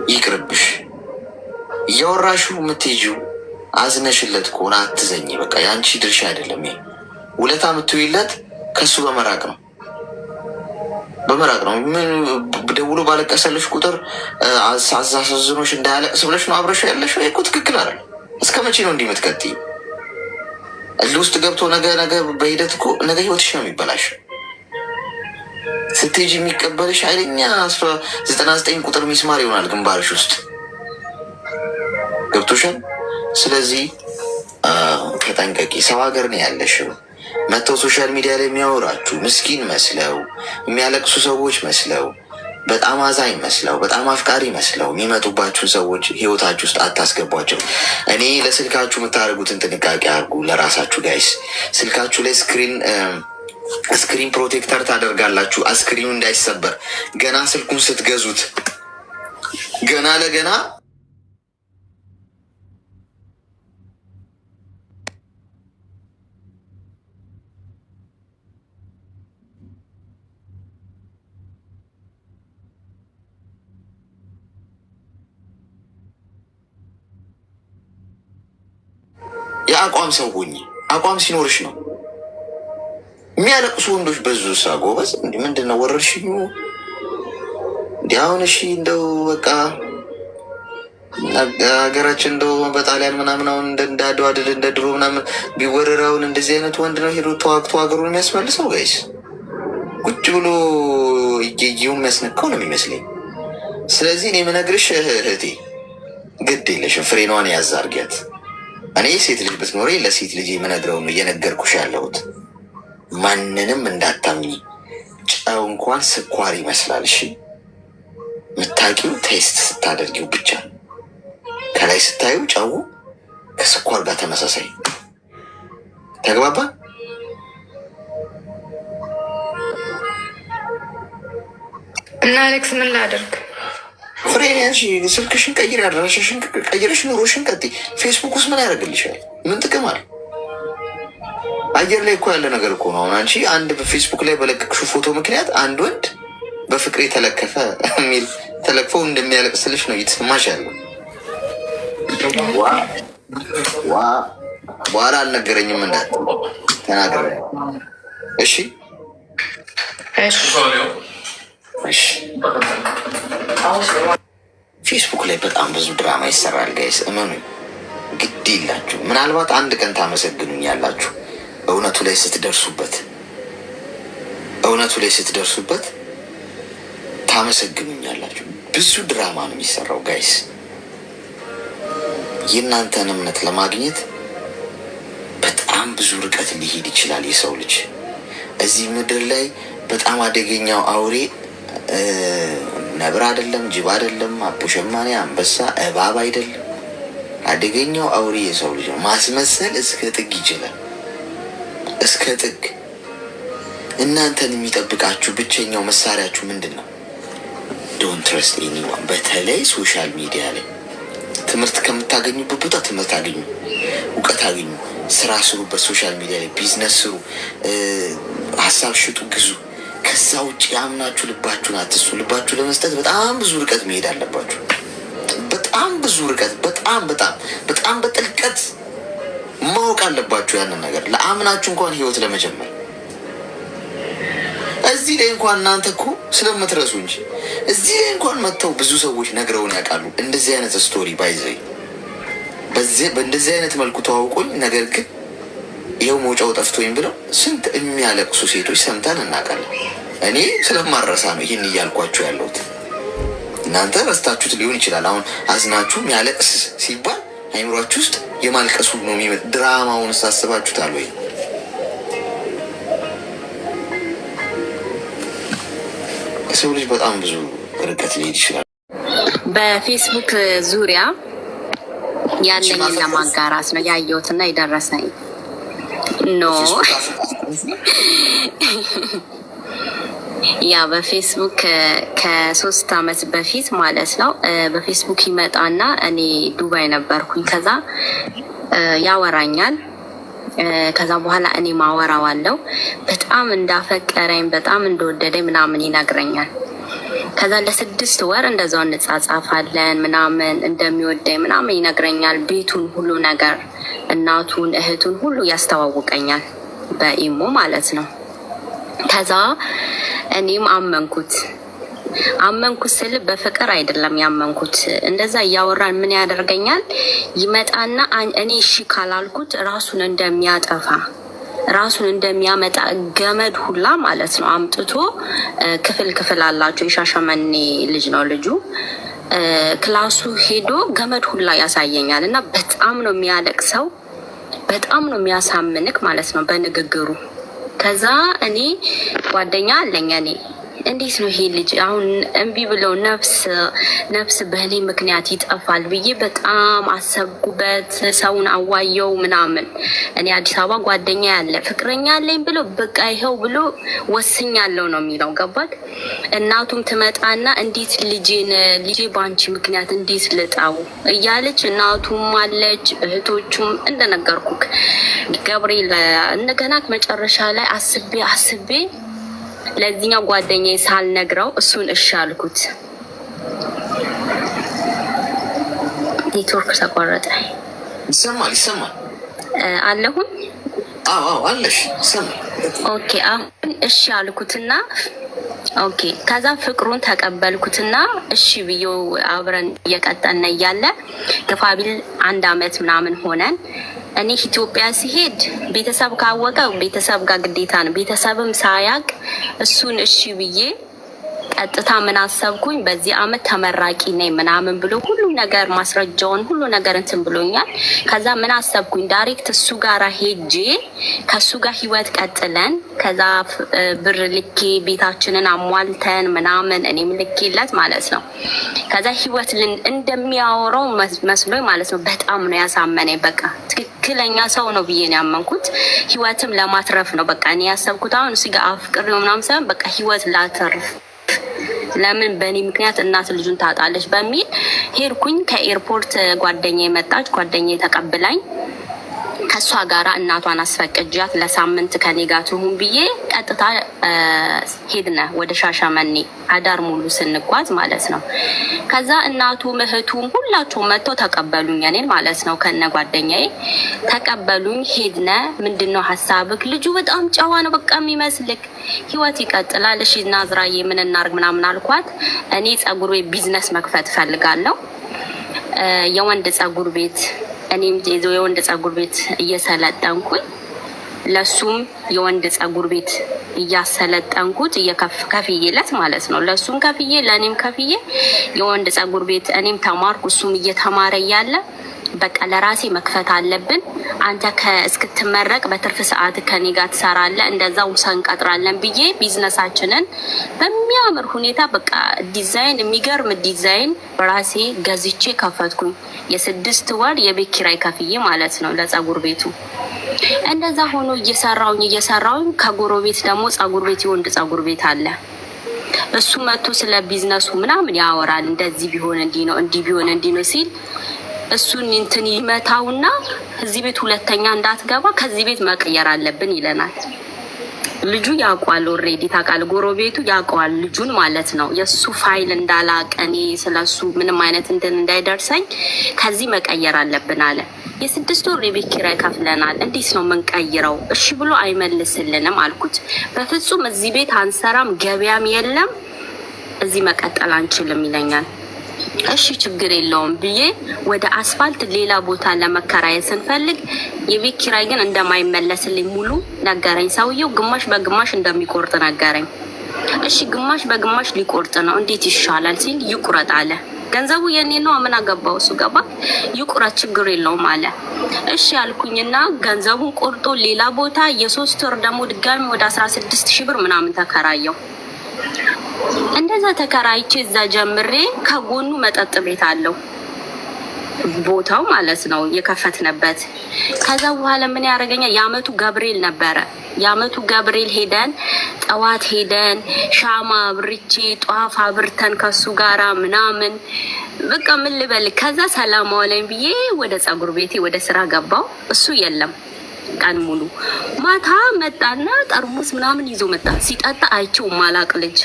ይቅርብሽ። እያወራሽው የምትሄጂው አዝነሽለት ከሆነ አትዘኝ። በቃ የአንቺ ድርሻ አይደለም። ይሄ ውለታ የምትውይለት ከሱ በመራቅ ነው፣ በመራቅ ነው። ምን ደውሎ ባለቀሰልሽ ቁጥር አሳዝኖሽ እንዳያለቅስ ብለሽ ነው አብረሽ ያለሽ? እኮ ትክክል አለ። እስከ መቼ ነው እንዲህ የምትቀጥይ? እልህ ውስጥ ገብቶ ነገ በሂደት እኮ ነገ ህይወትሽ ነው የሚበላሽ። ስትሄጂ የሚቀበልሽ ኃይለኛ 99 ቁጥር ሚስማር ይሆናል ግንባርሽ ውስጥ። ገብቶሻል? ስለዚህ ተጠንቀቂ። ሰው ሀገር ነው ያለሽው። መጥተው ሶሻል ሚዲያ ላይ የሚያወራችሁ ምስኪን መስለው የሚያለቅሱ ሰዎች መስለው በጣም አዛኝ መስለው በጣም አፍቃሪ መስለው የሚመጡባችሁን ሰዎች ህይወታችሁ ውስጥ አታስገቧቸው። እኔ ለስልካችሁ የምታደርጉትን ጥንቃቄ አድርጉ። ለራሳችሁ ጋይስ፣ ስልካችሁ ላይ ስክሪን ፕሮቴክተር ታደርጋላችሁ፣ አስክሪኑ እንዳይሰበር። ገና ስልኩን ስትገዙት ገና ለገና የአቋም ሰው ሆኜ አቋም ሲኖርሽ ነው። የሚያለቅሱ ወንዶች በዙ ሳ ጎበዝ። እንዲህ ምንድን ነው ወረርሽኙ? እንዲህ አሁን እሺ እንደው በቃ ሀገራችን እንደው በጣሊያን ምናምን አሁን እንደ አድዋ ድል እንደ ድሮ ምናምን ቢወረራውን እንደዚህ አይነት ወንድ ነው ሄዶ ተዋግቶ ሀገሩን የሚያስመልሰው? ጋይስ ቁጭ ብሎ እየየው የሚያስነካው ነው የሚመስለኝ። ስለዚህ እኔ የምነግርሽ እህቴ ግድ የለሽም፣ ፍሬኗን ያዝ አድርጊያት። እኔ ሴት ልጅ ብትኖሬ ለሴት ልጅ የምነግረው ነው እየነገርኩሽ ያለሁት። ማንንም እንዳታምኝ። ጨው እንኳን ስኳር ይመስላል። እሺ የምታውቂው ቴስት ስታደርጊው ብቻ። ከላይ ስታዩ ጨው ከስኳር ጋር ተመሳሳይ። ተግባባ? እና አሌክስ ምን ላደርግ? ፍሬንያንሽ ስልክሽን ቀይር፣ አድራሻሽን ቀይረሽ ኑሮሽን ቀጥይ። ፌስቡክ ውስጥ ምን ያደርግልሻል? ምን ጥቅም አለ? አየር ላይ እኮ ያለ ነገር እኮ ነው። አሁን አንቺ አንድ በፌስቡክ ላይ በለቀቅሽው ፎቶ ምክንያት አንድ ወንድ በፍቅር የተለከፈ የሚል ተለቅፎ እንደሚያለቅስልሽ ነው እየተሰማሽ ያለው። በኋላ አልነገረኝም እንዳት ተናገረ። እሺ ፌስቡክ ላይ በጣም ብዙ ድራማ ይሰራል ጋይስ፣ እመኑኝ። ግድ ይላችሁ። ምናልባት አንድ ቀን ታመሰግኑኝ ያላችሁ እውነቱ ላይ ስትደርሱበት ታመሰግኑኝ ያላችሁ። ብዙ ድራማ ነው የሚሰራው ጋይስ። የእናንተን እምነት ለማግኘት በጣም ብዙ ርቀት ሊሄድ ይችላል የሰው ልጅ። እዚህ ምድር ላይ በጣም አደገኛው አውሬ ነብር አይደለም፣ ጅብ አይደለም፣ አቦሸማኔ፣ አንበሳ፣ እባብ አይደለም። አደገኛው አውሬ የሰው ልጅ ነው። ማስመሰል እስከ ጥግ ይችላል፣ እስከ ጥግ። እናንተን የሚጠብቃችሁ ብቸኛው መሳሪያችሁ ምንድን ነው? ዶንት ትረስት ኤኒዋን። በተለይ ሶሻል ሚዲያ ላይ ትምህርት ከምታገኙበት ቦታ ትምህርት አገኙ፣ እውቀት አገኙ፣ ስራ ስሩበት። ሶሻል ሚዲያ ላይ ቢዝነስ ስሩ፣ ሀሳብ ሽጡ፣ ግዙ። ከዛ ውጭ ያምናችሁ ልባችሁን አትሱ። ልባችሁ ለመስጠት በጣም ብዙ ርቀት መሄድ አለባችሁ። በጣም ብዙ ርቀት፣ በጣም በጥልቀት ማወቅ አለባችሁ ያንን ነገር ለአምናችሁ እንኳን ህይወት ለመጀመር። እዚህ ላይ እንኳን እናንተ እኮ ስለምትረሱ እንጂ እዚህ ላይ እንኳን መጥተው ብዙ ሰዎች ነግረውን ያውቃሉ። እንደዚህ አይነት ስቶሪ ባይዘይ በእንደዚህ አይነት መልኩ ተዋውቆኝ፣ ነገር ግን ይኸው መውጫው ጠፍቶኝ ብለው ስንት የሚያለቅሱ ሴቶች ሰምተን እናውቃለን። እኔ ስለማረሳ ነው ይህን እያልኳችሁ ያለሁት። እናንተ ረስታችሁት ሊሆን ይችላል። አሁን አዝናችሁ የሚያለቅስ ሲባል አይምሯችሁ ውስጥ የማልቀሱ ነው የሚመጣ። ድራማውን ሳስባችሁታል ወይ? የሰው ልጅ በጣም ብዙ ርቀት ሊሄድ ይችላል። በፌስቡክ ዙሪያ ያለኝን ለማጋራት ነው ያየሁትና የደረሰኝ ኖ ያ በፌስቡክ ከ3 አመት በፊት ማለት ነው። በፌስቡክ ይመጣና እኔ ዱባይ ነበርኩኝ። ከዛ ያወራኛል። ከዛ በኋላ እኔ ማወራዋለው በጣም እንዳፈቀረኝ በጣም እንደወደደኝ ምናምን ይነግረኛል። ከዛ ለ6 ወር እንደዛው እንጻጻፋለን ምናምን እንደሚወደኝ ምናምን ይነግረኛል። ቤቱን ሁሉ ነገር እናቱን እህቱን ሁሉ ያስተዋውቀኛል በኢሞ ማለት ነው። ከዛ እኔም አመንኩት ስል በፍቅር አይደለም ያመንኩት። እንደዛ እያወራን ምን ያደርገኛል ይመጣና እኔ እሺ ካላልኩት ራሱን እንደሚያጠፋ ራሱን እንደሚያመጣ ገመድ ሁላ ማለት ነው አምጥቶ ክፍል አላቸው። የሻሸመኔ ልጅ ነው ልጁ። ክላሱ ሄዶ ገመድ ሁላ ያሳየኛል። እና በጣም ነው የሚያለቅሰው፣ በጣም ነው የሚያሳምንክ ማለት ነው በንግግሩ። ከዛ እኔ ጓደኛ አለኝ እኔ እንዴት ነው ይሄ ልጅ አሁን እምቢ ብለው ነፍስ በእኔ ምክንያት ይጠፋል ብዬ በጣም አሰብኩበት። ሰውን አዋየው ምናምን። እኔ አዲስ አበባ ጓደኛ ያለ ፍቅረኛ አለኝ ብሎ በቃ ይኸው ብሎ ወስኛለሁ ነው የሚለው። ገባት? እናቱም ትመጣና እንዴት ልጄ ባንቺ ምክንያት እንዴት ልጣው እያለች እናቱም አለች እህቶቹም እንደነገርኩክ ገብርኤል። እንደገና መጨረሻ ላይ አስቤ ለዚህኛው ጓደኛዬ ሳልነግረው እሱን እሺ አልኩት። ኔትወርክ ተቋረጠ። ይሰማል አለሁኝ። አዎ አለሽ። ይሰማል። ኦኬ አሁን እሺ አልኩትና ኦኬ ከዛ ፍቅሩን ተቀበልኩትና እሺ ብዬው አብረን እየቀጠልን እያለ ግፋቢል 1 አመት ምናምን ሆነን። እኔ ኢትዮጵያ ሲሄድ ቤተሰብ ካወቀ ቤተሰብ ጋር ግዴታ ነው። ቤተሰብም ሳያቅ እሱን እሺ ብዬ ቀጥታ ምን አሰብኩኝ፣ በዚህ አመት ተመራቂ ነኝ ምናምን ብሎ ሁሉ ነገር ማስረጃውን ሁሉ ነገር እንትን ብሎኛል። ከዛ ምን አሰብኩኝ፣ ዳይሬክት እሱ ጋር ሄጄ ከሱ ጋር ህይወት ቀጥለን ከዛ ብር ልኬ ቤታችንን አሟልተን ምናምን እኔም ልኬለት ማለት ነው። ከዛ ህይወት እንደሚያወራው መስሎኝ ማለት ነው። በጣም ነው ያሳመነኝ። በቃ ትክክለኛ ሰው ነው ብዬ ነው ያመንኩት። ህይወትም ለማትረፍ ነው በቃ እኔ ያሰብኩት። አሁን እሱ ጋር አፍቅሬው ምናምን ሳይሆን በቃ ህይወት ላተርፍ፣ ለምን በእኔ ምክንያት እናት ልጁን ታጣለች በሚል ሄድኩኝ። ከኤርፖርት ጓደኛዬ መጣች። ጓደኛዬ ተቀብላኝ ከሷ ጋራ እናቷን አስፈቅጃት ለሳምንት ከኔ ጋር ትሁን ብዬ ቀጥታ ሄድነ ወደ ሻሸመኔ አዳር ሙሉ ስንጓዝ ማለት ነው። ከዛ እናቱም እህቱም ሁላቸውም መጥተው ተቀበሉኝ እኔን ማለት ነው። ከነ ጓደኛዬ ተቀበሉኝ። ሄድነ። ምንድነው ሀሳብክ? ልጁ በጣም ጨዋ ነው በቃ የሚመስልክ፣ ህይወት ይቀጥላል። እሺ ናዝራዬ ምን እናርግ ምናምን አልኳት። እኔ ጸጉር ቤት ቢዝነስ መክፈት ፈልጋለሁ፣ የወንድ ጸጉር ቤት። እኔም የወንድ ጸጉር ቤት እየሰለጠንኩኝ ለሱም የወንድ ጸጉር ቤት እያሰለጠንኩት ከፍዬለት ማለት ነው። ለሱም ከፍዬ ለእኔም ከፍዬ የወንድ ጸጉር ቤት እኔም ተማርኩ እሱም እየተማረ እያለ በቃ ለራሴ መክፈት አለብን። አንተ እስክትመረቅ በትርፍ ሰዓት ከኔ ጋር ትሰራለህ፣ እንደዛው እንቀጥራለን ብዬ ቢዝነሳችንን በሚያምር ሁኔታ በቃ ዲዛይን፣ የሚገርም ዲዛይን በራሴ ገዝቼ ከፈትኩኝ። የ6 ወር የቤት ኪራይ ከፍዬ ማለት ነው ለጸጉር ቤቱ። እንደዛ ሆኖ እየሰራውኝ ከጎረቤት ደግሞ ጸጉር ቤት የወንድ ጸጉር ቤት አለ። እሱ መጥቶ ስለ ቢዝነሱ ምናምን ያወራል። እንደዚህ ቢሆን እንዲህ ነው፣ እንዲህ ቢሆን እንዲህ ነው ሲል እሱን እንትን ይመታውና እዚህ ቤት ሁለተኛ እንዳትገባ ከዚህ ቤት መቀየር አለብን ይለናል። ልጁ ያውቀዋል፣ ኦልሬዲ ታውቃለህ፣ ጎረቤቱ ያውቀዋል ልጁን ማለት ነው። የሱ ፋይል እንዳላቀኔ ስለሱ ምንም አይነት እንትን እንዳይደርሰኝ ከዚህ መቀየር አለብን አለ። የ6 ወር የቤት ኪራይ ከፍለናል፣ እንዴት ነው የምንቀይረው? እሺ ብሎ አይመልስልንም አልኩት። በፍጹም እዚህ ቤት አንሰራም፣ ገበያም የለም፣ እዚህ መቀጠል አንችልም ይለኛል። እሺ ችግር የለውም ብዬ ወደ አስፋልት ሌላ ቦታ ለመከራየት ስንፈልግ የቤት ኪራይ ግን እንደማይመለስልኝ ሙሉ ነገረኝ ሰውየው። ግማሽ በግማሽ እንደሚቆርጥ ነገረኝ። እሺ ግማሽ በግማሽ ሊቆርጥ ነው፣ እንዴት ይሻላል ሲል ይቁረጥ አለ። ገንዘቡ የኔ ነው፣ ምን አገባው እሱ ገባ። ይቁረጥ ችግር የለውም አለ። እሺ ያልኩኝና ገንዘቡን ቆርጦ ሌላ ቦታ የ3 ወር ደግሞ ድጋሚ ወደ 16,000 ብር ምናምን ተከራየው። እንደዛ ተከራይቼ እዛ ጀምሬ ከጎኑ መጠጥ ቤት አለው ቦታው ማለት ነው የከፈትንበት። ከዛ በኋላ ምን ያደርገኛል? የአመቱ ገብርኤል ነበረ። የአመቱ ገብርኤል ሄደን ጠዋት ሄደን ሻማ አብርቼ ጧፍ አብርተን ከሱ ጋራ ምናምን በቃ ምን ልበል። ከዛ ሰላም ዋለኝ ብዬ ወደ ጸጉር ቤቴ ወደ ስራ ገባው። እሱ የለም ቀን ሙሉ። ማታ መጣና ጠርሙስ ምናምን ይዞ መጣ። ሲጠጣ አይቼው ማላቅ ልጅ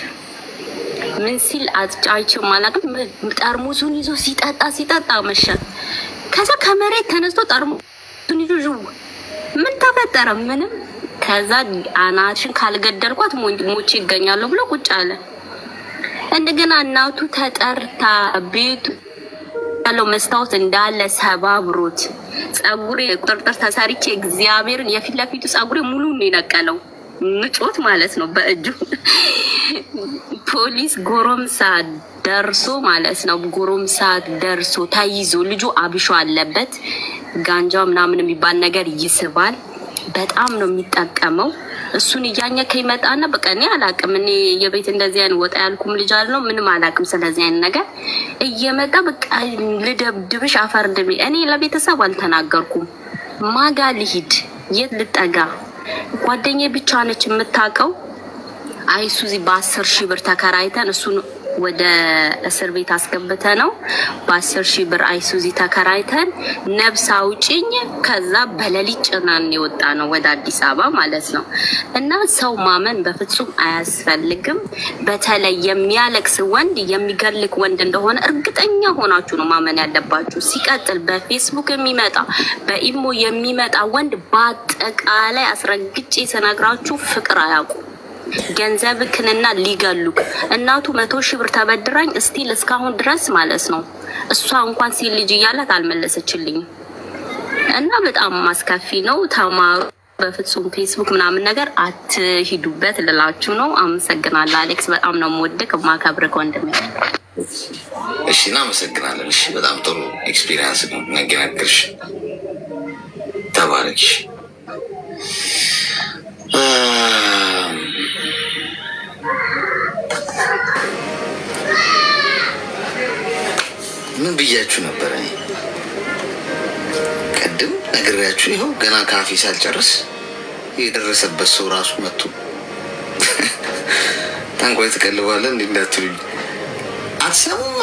ምን ሲል አይቼው ማላቅ ጠርሙሱን ይዞ ሲጠጣ መሸ። ከዛ ከመሬት ተነስቶ ጠርሙሱን ይዞ ምን ተፈጠረ? ምንም። ከዛ አናትሽን ካልገደልኳት ሞቼ ይገኛሉ ብሎ ቁጭ አለ። እንደገና እናቱ ተጠርታ ቤቱ ያለው መስታወት እንዳለ ሰባብሮት ጸጉሬ ቁጥርጥር ተሰርቼ እግዚአብሔርን የፊት ለፊቱ ጸጉሬ ሙሉ ነው የነቀለው። ምጮት ማለት ነው በእጁ። ፖሊስ ጎረምሳ ደርሶ ማለት ነው ጎረምሳ ደርሶ ተይዞ ልጁ አብሾ አለበት። ጋንጃ ምናምን የሚባል ነገር ይስባል። በጣም ነው የሚጠቀመው። እሱን እያኘከ ይመጣና በቃ እኔ አላቅም። እኔ የቤት እንደዚህ አይነት ወጣ ያልኩም ልጅ አለው ምንም አላቅም ስለዚህ አይነት ነገር። እየመጣ በቃ ልደብድብሽ አፈርድሜ። እኔ ለቤተሰብ አልተናገርኩም። ማጋ ልሂድ የት ልጠጋ? ጓደኛዬ ብቻ ነች የምታውቀው። አይሱዚ በ10,000 ብር ተከራይተን እሱን ወደ እስር ቤት አስገብተ ነው በ10,000 ብር አይሱዚ ተከራይተን ነብስ አውጪኝ። ከዛ በሌሊት ጭናን የወጣ ነው ወደ አዲስ አበባ ማለት ነው። እና ሰው ማመን በፍጹም አያስፈልግም። በተለይ የሚያለቅስ ወንድ የሚገልክ ወንድ እንደሆነ እርግጠኛ ሆናችሁ ነው ማመን ያለባችሁ። ሲቀጥል በፌስቡክ የሚመጣ በኢሞ የሚመጣ ወንድ በአጠቃላይ አስረግጬ ስነግራችሁ ፍቅር አያውቁም። ገንዘብክንና ሊገሉክ። እናቱ 100,000 ብር ተበድራኝ እስቲል እስካሁን ድረስ ማለት ነው እሷ እንኳን ሲል ልጅ እያላት አልመለሰችልኝም። እና በጣም ማስከፊ ነው። ተማሩ። በፍጹም ፌስቡክ ምናምን ነገር አትሂዱበት ልላችሁ ነው። አመሰግናለሁ አሌክስ። በጣም ነው የምወድቅ ማከብርክ ወንድሜ። እሺ እናመሰግናለን። እሺ በጣም ጥሩ ኤክስፒሪየንስ ነው ነገርሽ። ተባረክሽ። ምን ብያችሁ ነበረ? ቅድም ነግሬያችሁ ይኸው ገና ካፌ ሳልጨርስ የደረሰበት ሰው ራሱ መጥቶ ታንኳይ ትቀልባለህ እንዴ እንዳትሉኝ። አትሰሙማ።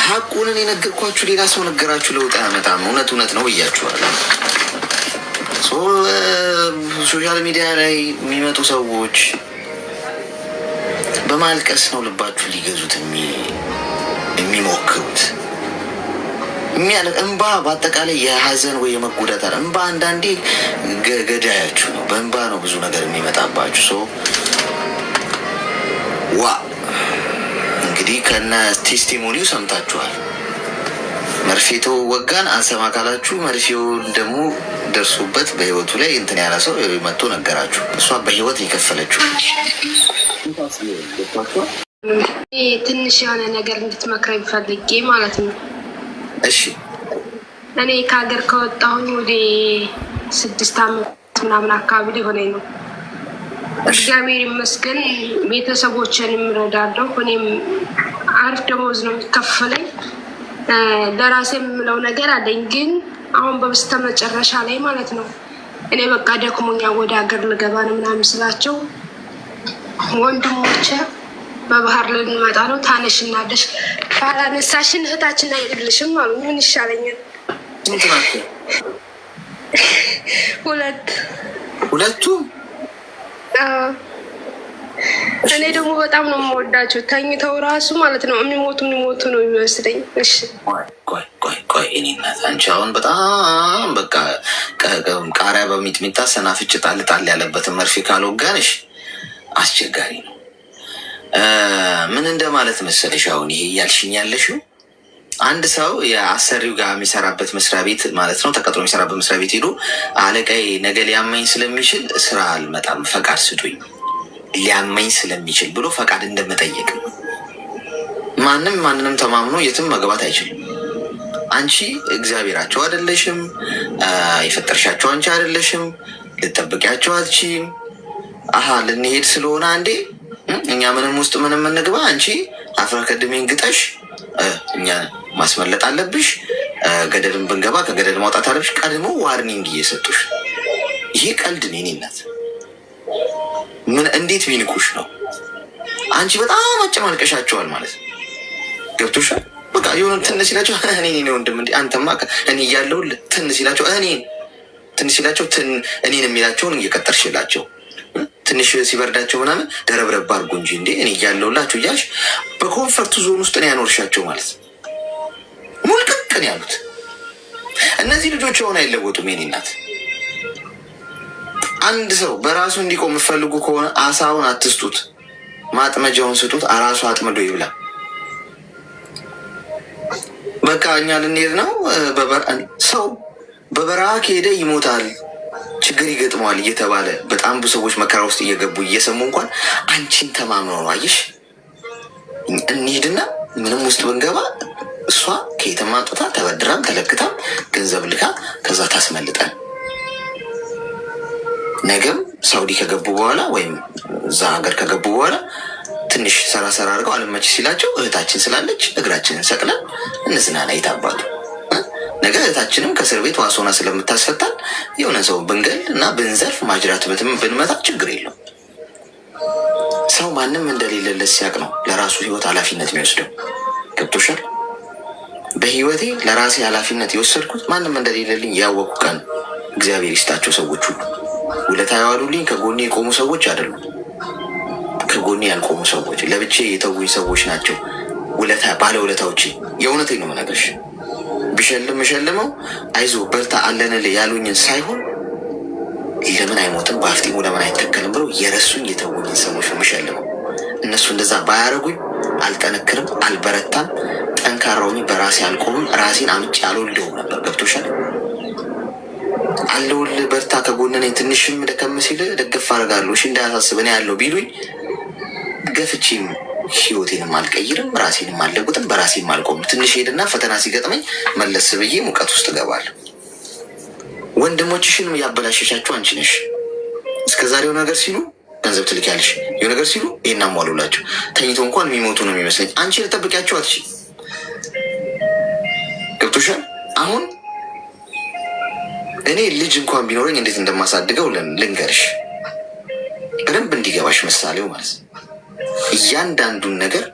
ሀቁንን የነገርኳችሁ ሌላ ሰው ነገራችሁ ለውጥ አያመጣም። እውነት ነው ብያችኋለሁ። ሶሻል ሚዲያ ላይ የሚመጡ ሰዎች በማልቀስ ነው ልባችሁ ሊገዙት የሚሞክሩት። እንባ በአጠቃላይ የሀዘን ወይ የመጎዳት እንባ አንዳንዴ ገዳያችሁ ነው። በእንባ ነው ብዙ ነገር የሚመጣባችሁ። እንግዲህ ከነ ቴስቲሞኒው ሰምታችኋል። መርፌቶ ወጋን አንሰማ ካላችሁ መርፌውን ደግሞ ደርሶበት በህይወቱ ላይ እንትን ያለ ሰው መጥቶ ነገራችሁ። እሷ በህይወት የከፈለችው ትንሽ የሆነ ነገር እንድትመክረኝ ፈልጌ ማለት ነው። እሺ እኔ ከሀገር ከወጣሁኝ ወደ 6 ዓመት ምናምን አካባቢ ሊሆነኝ ነው። እግዚአብሔር ይመስገን ቤተሰቦችን የምረዳለሁ። እኔም አሪፍ ደሞዝ ነው የሚከፈለኝ። ለራሴ የምለው ነገር አለኝ። ግን አሁን በበስተ መጨረሻ ላይ ማለት ነው እኔ በቃ ደክሞኛ ወደ ሀገር ልገባ ነው ምናምን ስላቸው ወንድሞቼ በባህር ልንመጣ ነው ታነሽና ደሽ ካላነሳሽን እህታችን አይደለሽም አሉ። ምን ይሻለኛል? ሁለቱ እኔ ደግሞ በጣም ነው የምወዳቸው። ተኝተው ራሱ ማለት ነው የሚሞቱ ነው የሚመስለኝ። እሺ ቆይ እኔ እናት አንቺ አሁን በጣም በቃ ቃሪያ በሚጥሚጣ ሰናፍጭ ጣል ያለበትን መርፌ ካልወጋንሽ አስቸጋሪ ነው። ምን እንደማለት መሰለሽ አሁን ይሄ እያልሽኝ ያለሽው አንድ ሰው የአሰሪው ጋር የሚሰራበት መስሪያ ቤት ማለት ነው ተቀጥሮ የሚሰራበት መስሪያ ቤት ሄዶ አለቃዬ ነገ ሊያመኝ ስለሚችል ስራ አልመጣም ፈቃድ ስጡኝ ሊያመኝ ስለሚችል ብሎ ፈቃድ እንደመጠየቅ ነው። ማንንም ተማምኖ የትም መግባት አይችልም። አንቺ እግዚአብሔራቸው አይደለሽም፣ የፈጠርሻቸው አንቺ አይደለሽም፣ ልጠብቂያቸው አትችይም። ልንሄድ ስለሆነ አንዴ እኛ ምንም ውስጥ ምንም እንግባ፣ አንቺ አፍራ ከድሜን ግጠሽ እኛ ማስመለጥ አለብሽ፣ ገደልን ብንገባ ከገደል ማውጣት አለብሽ። ቀድሞ ዋርኒንግ እየሰጡሽ ይሄ ቀልድ ነው። የእኔ እናት ምን እንዴት ቢንቁሽ ነው? አንቺ በጣም አጨማልቀሻቸዋል ማለት ነው። ገብቶሻል? በቃ የሆነ ትንሽ ሲላቸው እኔ ወንድም እንዲ አንተማ እኔ እያለሁልህ ትንሽ ሲላቸው እኔን የሚላቸውን እየቀጠርሽላቸው ትንሽ ሲበርዳቸው ምናምን ደረብረብ አድርጎ እንጂ እንዴ እኔ እያለሁላችሁ እያልሽ በኮንፈርት ዞን ውስጥ ነው ያኖርሻቸው ማለት ነው። ሙልቅቅን ያሉት እነዚህ ልጆች የሆነ አይለወጡም። የእኔ እናት አንድ ሰው በራሱ እንዲቆም የምትፈልጉ ከሆነ አሳውን አትስጡት፣ ማጥመጃውን ስጡት። አራሱ አጥምዶ ይብላ። በቃ እኛ ልንሄድ ነው። ሰው በበረሃ ከሄደ ይሞታል፣ ችግር ይገጥመዋል እየተባለ በጣም ብዙ ሰዎች መከራ ውስጥ እየገቡ እየሰሙ እንኳን አንቺን ተማምነው ነው። አየሽ እንሂድና ምንም ውስጥ ብንገባ እሷ ከየትም አምጥታ ተበድራም ተለክታም ገንዘብ ልካ ከዛ ታስመልጠን። ነገም ሳውዲ ከገቡ በኋላ ወይም እዛ ሀገር ከገቡ በኋላ ትንሽ ሰራ አድርገው አለመች ሲላቸው እህታችን ስላለች እግራችንን ሰቅለን እንዝናና። ይታባሉ ነገ እህታችንም ከእስር ቤት ዋሶና ስለምታስፈታን የሆነ ሰው ብንገል እና ብንዘርፍ ማጅራት ብንመታ ችግር የለው። ሰው ማንም እንደሌለለት ሲያቅ ነው ለራሱ ህይወት ኃላፊነት የሚወስደው። ገብቶሻል? በህይወቴ ለራሴ ኃላፊነት የወሰድኩት ማንም እንደሌለልኝ ያወቁ ቀን እግዚአብሔር ይስጣቸው ሰዎች ሁሉ ውለታ ያዋሉልኝ ከጎኔ የቆሙ ሰዎች አይደሉም። ከጎኔ ያልቆሙ ሰዎች ለብቼ የተውኝ ሰዎች ናቸው። ባለ ውለታዎች የእውነቴን ነው የምነግርሽ። ሸልመው አይዞ በርታ አለንልህ ያሉኝን ሳይሆን ለምን አይሞትም በአፍጢሙ ለምን አይተከልም ብለው የረሱኝ የተውኝን ሰዎች ነው የምሸልመው። እነሱ እንደዛ ባያደርጉኝ አልጠነክርም፣ አልበረታም፣ ጠንካራውኝ በራሴ አልቆምም፣ ራሴን አምጬ አልወልደውም ነበር። ገብቶሻል? አለሁልህ በርታ ከጎን ነኝ፣ ትንሽም ደከም ሲል ደገፍ አደርጋለሁ፣ እሺ እንዳያሳስብ እኔ ያለው ቢሉኝ ገፍቼም ህይወቴንም አልቀይርም፣ ራሴንም አልለውጥም፣ በራሴም አልቆምም። ትንሽ ሄድና ፈተና ሲገጥመኝ መለስ ብዬ ሙቀት ውስጥ እገባለሁ። ወንድሞችሽንም ያበላሸሻቸው አንቺ ነሽ። እስከዛሬው ነገር ሲሉ ገንዘብ ትልኪያለሽ፣ የሆነ ነገር ሲሉ ይሄን አሟሉላቸው። ተኝቶ እንኳን የሚሞቱ ነው የሚመስለኝ። አንቺ ልጠብቂያቸው አትሽ። ገብቶሻል? አሁን እኔ ልጅ እንኳን ቢኖረኝ እንዴት እንደማሳድገው ልንገርሽ፣ በደንብ እንዲገባሽ ምሳሌው ማለት ነው። እያንዳንዱን ነገር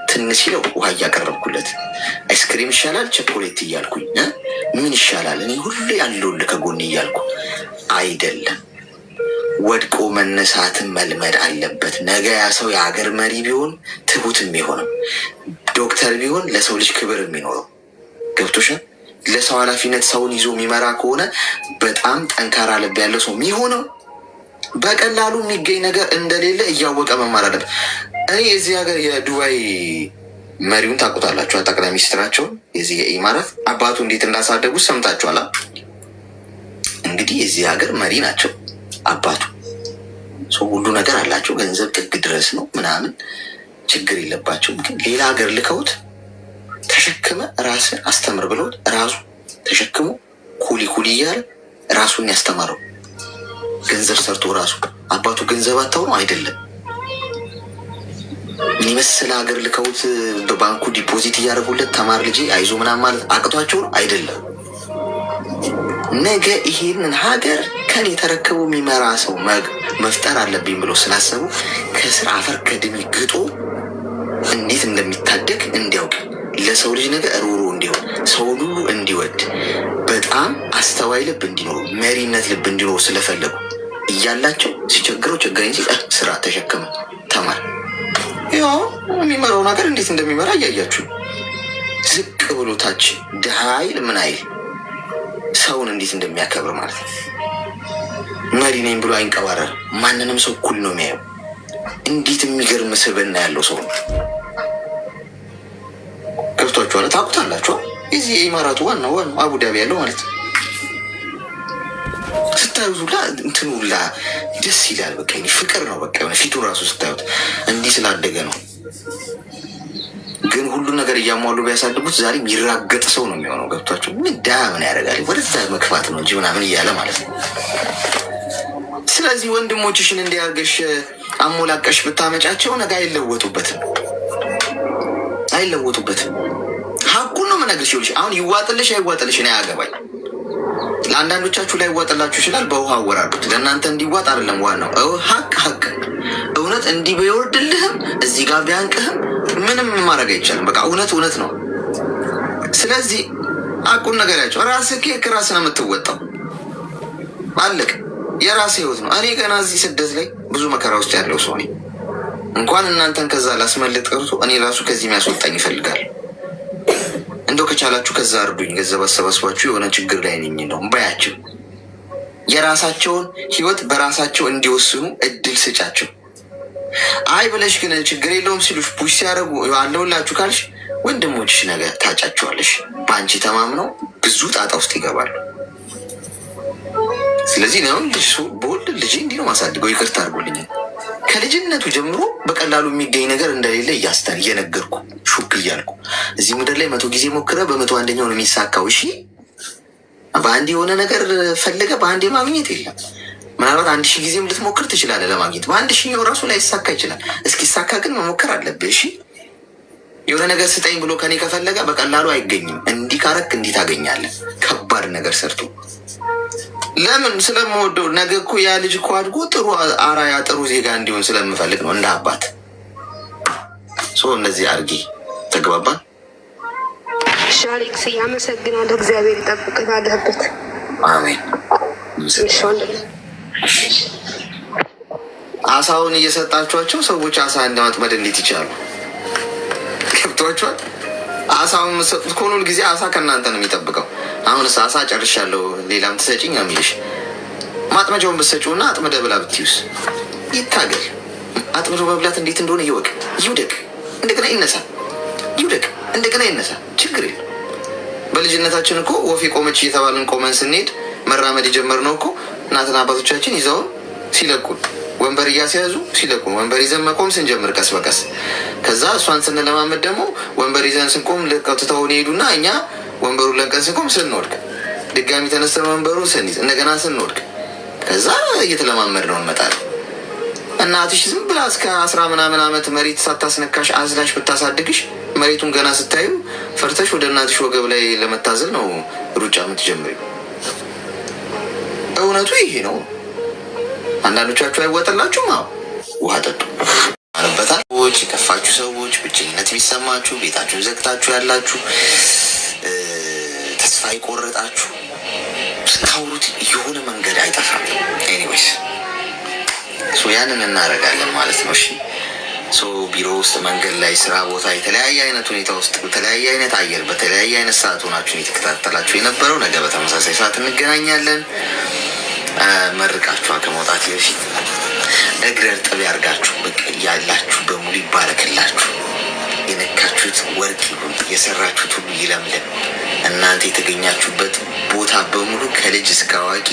ትንሽ ሲለው ውሃ እያቀረብኩለት አይስክሪም ይሻላል ቸኮሌት እያልኩኝ ምን ይሻላል እኔ ሁሌ ያለሁልህ ከጎን እያልኩ አይደለም። ወድቆ መነሳትን መልመድ አለበት። ነገ ያ ሰው የሀገር መሪ ቢሆን ትሁት የሚሆነው ዶክተር ቢሆን ለሰው ልጅ ክብር የሚኖረው ገብቶሻል። ለሰው ኃላፊነት ሰውን ይዞ የሚመራ ከሆነ በጣም ጠንካራ ልብ ያለው ሰው የሚሆነው በቀላሉ የሚገኝ ነገር እንደሌለ እያወቀ መማር አለበት። እኔ የዚህ ሀገር የዱባይ መሪውን ታውቁታላችሁ፣ ጠቅላይ ሚኒስትራቸው የዚህ የኢማራት አባቱ እንዴት እንዳሳደጉት ሰምታችኋላ። እንግዲህ የዚህ ሀገር መሪ ናቸው አባቱ። ሰው ሁሉ ነገር አላቸው፣ ገንዘብ ጥግ ድረስ ነው ምናምን፣ ችግር የለባቸውም። ግን ሌላ ሀገር ልከውት ተሸክመ ራስን አስተምር ብለውት ራሱ ተሸክሞ ኩሊ ኩሊ እያለ ራሱን ያስተማረው ገንዘብ ሰርቶ ራሱ አባቱ ገንዘብ አታው ነው አይደለም። ምን ይመስል ሀገር ልከውት በባንኩ ዲፖዚት እያደረጉለት ተማር ልጄ አይዞ ምናምን ማለት አቅቷቸው ነው አይደለም። ነገ ይሄንን ሀገር ከኔ የተረከቡ የሚመራ ሰው መፍጠር አለብኝ ብሎ ስላሰቡ ከስራ አፈር ከድሜ ግጦ እንዴት እንደሚታደግ እንዲያውቅ ለሰው ልጅ ነገር ሩሩ እንዲሆን ሰው ሁሉ እንዲወድ በጣም አስተዋይ ልብ እንዲኖሩ መሪነት ልብ እንዲኖሩ ስለፈለጉ እያላቸው ሲቸግረው ቸገረኝ ሲል ስራ ተሸክመ ተማር። ያው የሚመራው ነገር እንዴት እንደሚመራ እያያችሁ ዝቅ ብሎ ታች ድሃ አይል ምን አይል ሰውን እንዴት እንደሚያከብር ማለት ነው። መሪ ነኝ ብሎ አይንቀባረር። ማንንም ሰው እኩል ነው የሚያየው። እንዴት የሚገርም ስብዕና ያለው ሰው ነው። ገብቷችኋል? ታውቁታላችሁ። የዚህ የኢማራቱ ዋናው አቡዳቢ ያለው ማለት ነው። ስታዩት ሁላ እንትን ሁላ ደስ ይላል። በቃ ፍቅር ነው። በቃ ፊቱ ራሱ ስታዩት እንዲህ ስላደገ ነው። ግን ሁሉን ነገር እያሟሉ ቢያሳድጉት ዛሬ የሚራገጥ ሰው ነው የሚሆነው። ገብቷቸው ምን ያደርጋል ወደዛ መክፋት ነው እንጂ ምናምን እያለ ማለት ነው። ስለዚህ ወንድሞችሽን እንዲያርገሽ አሞላቀሽ ብታመጫቸው ነገ አይለወጡበትም። ሀቁን ነው የምነግርሽ። ይኸውልሽ አሁን ይዋጥልሽ አይዋጥልሽ እኔ አያገባኝ። ለአንዳንዶቻችሁ ላይ ይዋጥላችሁ ይችላል። በውሃ አወራዱት። ለእናንተ እንዲዋጥ አይደለም ዋናው ሀቅ እውነት እንዲህ ቢወርድልህም እዚህ ጋር ቢያንቅህም ምንም ማድረግ አይቻልም። በቃ እውነት ነው። ስለዚህ ሀቁን ነገር ያቸው ራስህ ኬክ ራስህ ነው የምትወጣው። አለቅ የራስህ ህይወት ነው። እኔ ገና እዚህ ስደት ላይ ብዙ መከራ ውስጥ ያለው ሰው ነኝ። እንኳን እናንተን ከዛ ላስመልጥ ቀርቶ እኔ ራሱ ከዚህ የሚያስወጣኝ ይፈልጋል። እንደው ከቻላችሁ ከዛ እርዱኝ፣ ገንዘብ አሰባስባችሁ የሆነ ችግር ላይ ነኝ ነው ባያቸው። የራሳቸውን ህይወት በራሳቸው እንዲወስኑ እድል ስጫቸው። አይ ብለሽ ግን ችግር የለውም ሲሉሽ ፑሽ ሲያደርጉ አለሁላችሁ ካልሽ ወንድሞችሽ ነገር ታጫቸዋለሽ። በአንቺ ተማምነው ብዙ ጣጣ ውስጥ ይገባሉ። ስለዚህ ነው ልጅ በወልድ ልጅ እንዲህ ነው ማሳድገው። ይቅርታ አድርጎልኝ ከልጅነቱ ጀምሮ በቀላሉ የሚገኝ ነገር እንደሌለ እየነገርኩ ሹክ እያልኩ እዚህ ምድር ላይ 100 ጊዜ ሞክረ በ101ኛው ነው የሚሳካው። እሺ በአንድ የሆነ ነገር ፈልገ በአንዴ ማግኘት የለም። ምናልባት 1000 ጊዜም ልትሞክር ትችላለህ ለማግኘት። በ1000ኛው ራሱ ላይ ይሳካ ይችላል። እስኪሳካ ግን መሞከር አለብህ። እሺ የሆነ ነገር ስጠኝ ብሎ ከኔ ከፈለገ በቀላሉ አይገኝም። እንዲህ ካረክ እንዲህ ታገኛለህ። ከባድ ነገር ሰርቶ ለምን ስለምወደው ነገ እኮ ያ ልጅ እኮ አድጎ ጥሩ አራያ ጥሩ ዜጋ እንዲሆን ስለምፈልግ ነው እንደ አባት። እነዚህ አርጊ ተግባባን። ሻሪክስ ያመሰግናለሁ። እግዚአብሔር ይጠብቅ ባለበት። አሜን። አሳውን እየሰጣችኋቸው ሰዎች አሳ እንደማጥመድ እንዴት ይቻሉ? ገብቷችኋል? አሳውን የምትሰጡት ከሆነ ሁል ጊዜ አሳ ከእናንተ ነው የሚጠብቀው። አሁን አሳ ጨርሻለሁ ሌላም ትሰጪኝ የሚልሽ ማጥመጃውን ብትሰጪው እና አጥምደ ብላ ብትይውስ ይታገል። አጥምዶ መብላት እንዴት እንደሆነ ይወቅ፣ ይውደቅ፣ እንደገና ይነሳ፣ ይውደቅ፣ እንደገና ይነሳ። ችግር የለም። በልጅነታችን እኮ ወፍ ቆመች እየተባልን ቆመን ስንሄድ መራመድ የጀመርነው እኮ እናትና አባቶቻችን ይዘውን ሲለቁን ወንበር እያስያዙ ሲለቁን ወንበር ይዘን መቆም ስንጀምር ቀስ በቀስ ከዛ እሷን ስንለማመድ ደግሞ ወንበር ይዘን ስንቆም ልቀውትተውን ሄዱና እኛ ወንበሩን ለቀን ስንቆም ስንወድቅ ድጋሚ ተነስተን ወንበሩን ስንይዝ እንደገና ስንወድቅ ከዛ እየተለማመድ ነው እንመጣለን። እናትሽ ዝም ብላ እስከ 10 ምናምን ዓመት መሬት ሳታስነካሽ አዝላሽ ብታሳድግሽ መሬቱን ገና ስታዩ ፈርተሽ ወደ እናትሽ ወገብ ላይ ለመታዘል ነው ሩጫ የምትጀምሪው። እውነቱ ይሄ ነው። አንዳንዶቻችሁ አይወጣላችሁም። ውሃ ጠጡ አለበታል። ሰዎች የከፋችሁ ሰዎች፣ ብቸኝነት የሚሰማችሁ፣ ቤታችሁን ዘግታችሁ ያላችሁ፣ ተስፋ የቆረጣችሁ ስታውሩት የሆነ መንገድ አይጠፋም። ኤኒዌይስ ያንን እናደርጋለን ማለት ነው። እሺ ቢሮ ውስጥ፣ መንገድ ላይ፣ ስራ ቦታ፣ የተለያየ አይነት ሁኔታ ውስጥ በተለያየ አይነት አየር በተለያየ አይነት ሰዓት ሆናችሁን የተከታተላችሁ የነበረው ነገ በተመሳሳይ ሰዓት እንገናኛለን። መርቃችኋ ከመውጣት በፊት እግረ እርጥብ ያርጋችሁ። በቃ ያላችሁ በሙሉ ይባረክላችሁ። የነካችሁት ወርቅ ይሁን፣ የሰራችሁት ሁሉ ይለምልም። እናንተ የተገኛችሁበት ቦታ በሙሉ ከልጅ እስከ አዋቂ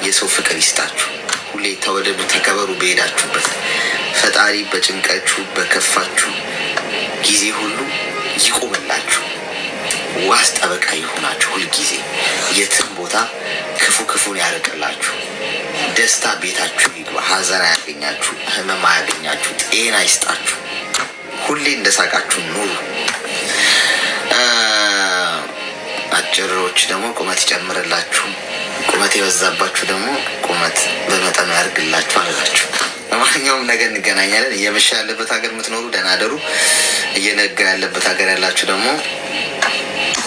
የሰው ፍቅር ይስጣችሁ። ሁሌ ተወደዱ፣ ተከበሩ። በሄዳችሁበት ፈጣሪ በጭንቃችሁ በከፋችሁ ጊዜ ሁሉ ይቆምላችሁ። ዋስ ጠበቃ ይሆናችሁ። ሁልጊዜ የትም ቦታ ክፉ ክፉን ያርቅላችሁ። ደስታ ቤታችሁ ይግባ። ሀዘን አያገኛችሁ፣ ህመም አያገኛችሁ። ጤና ይስጣችሁ። ሁሌ እንደሳቃችሁ ኑሩ። አጭሮች ደግሞ ቁመት ይጨምርላችሁ። ቁመት የበዛባችሁ ደግሞ ቁመት በመጠኑ ያርግላችሁ አላችሁ። በማንኛውም ነገር እንገናኛለን። እየመሻ ያለበት ሀገር የምትኖሩ ደህና አደሩ። እየነጋ ያለበት ሀገር ያላችሁ ደግሞ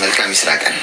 መልካም ይስራ ቀን።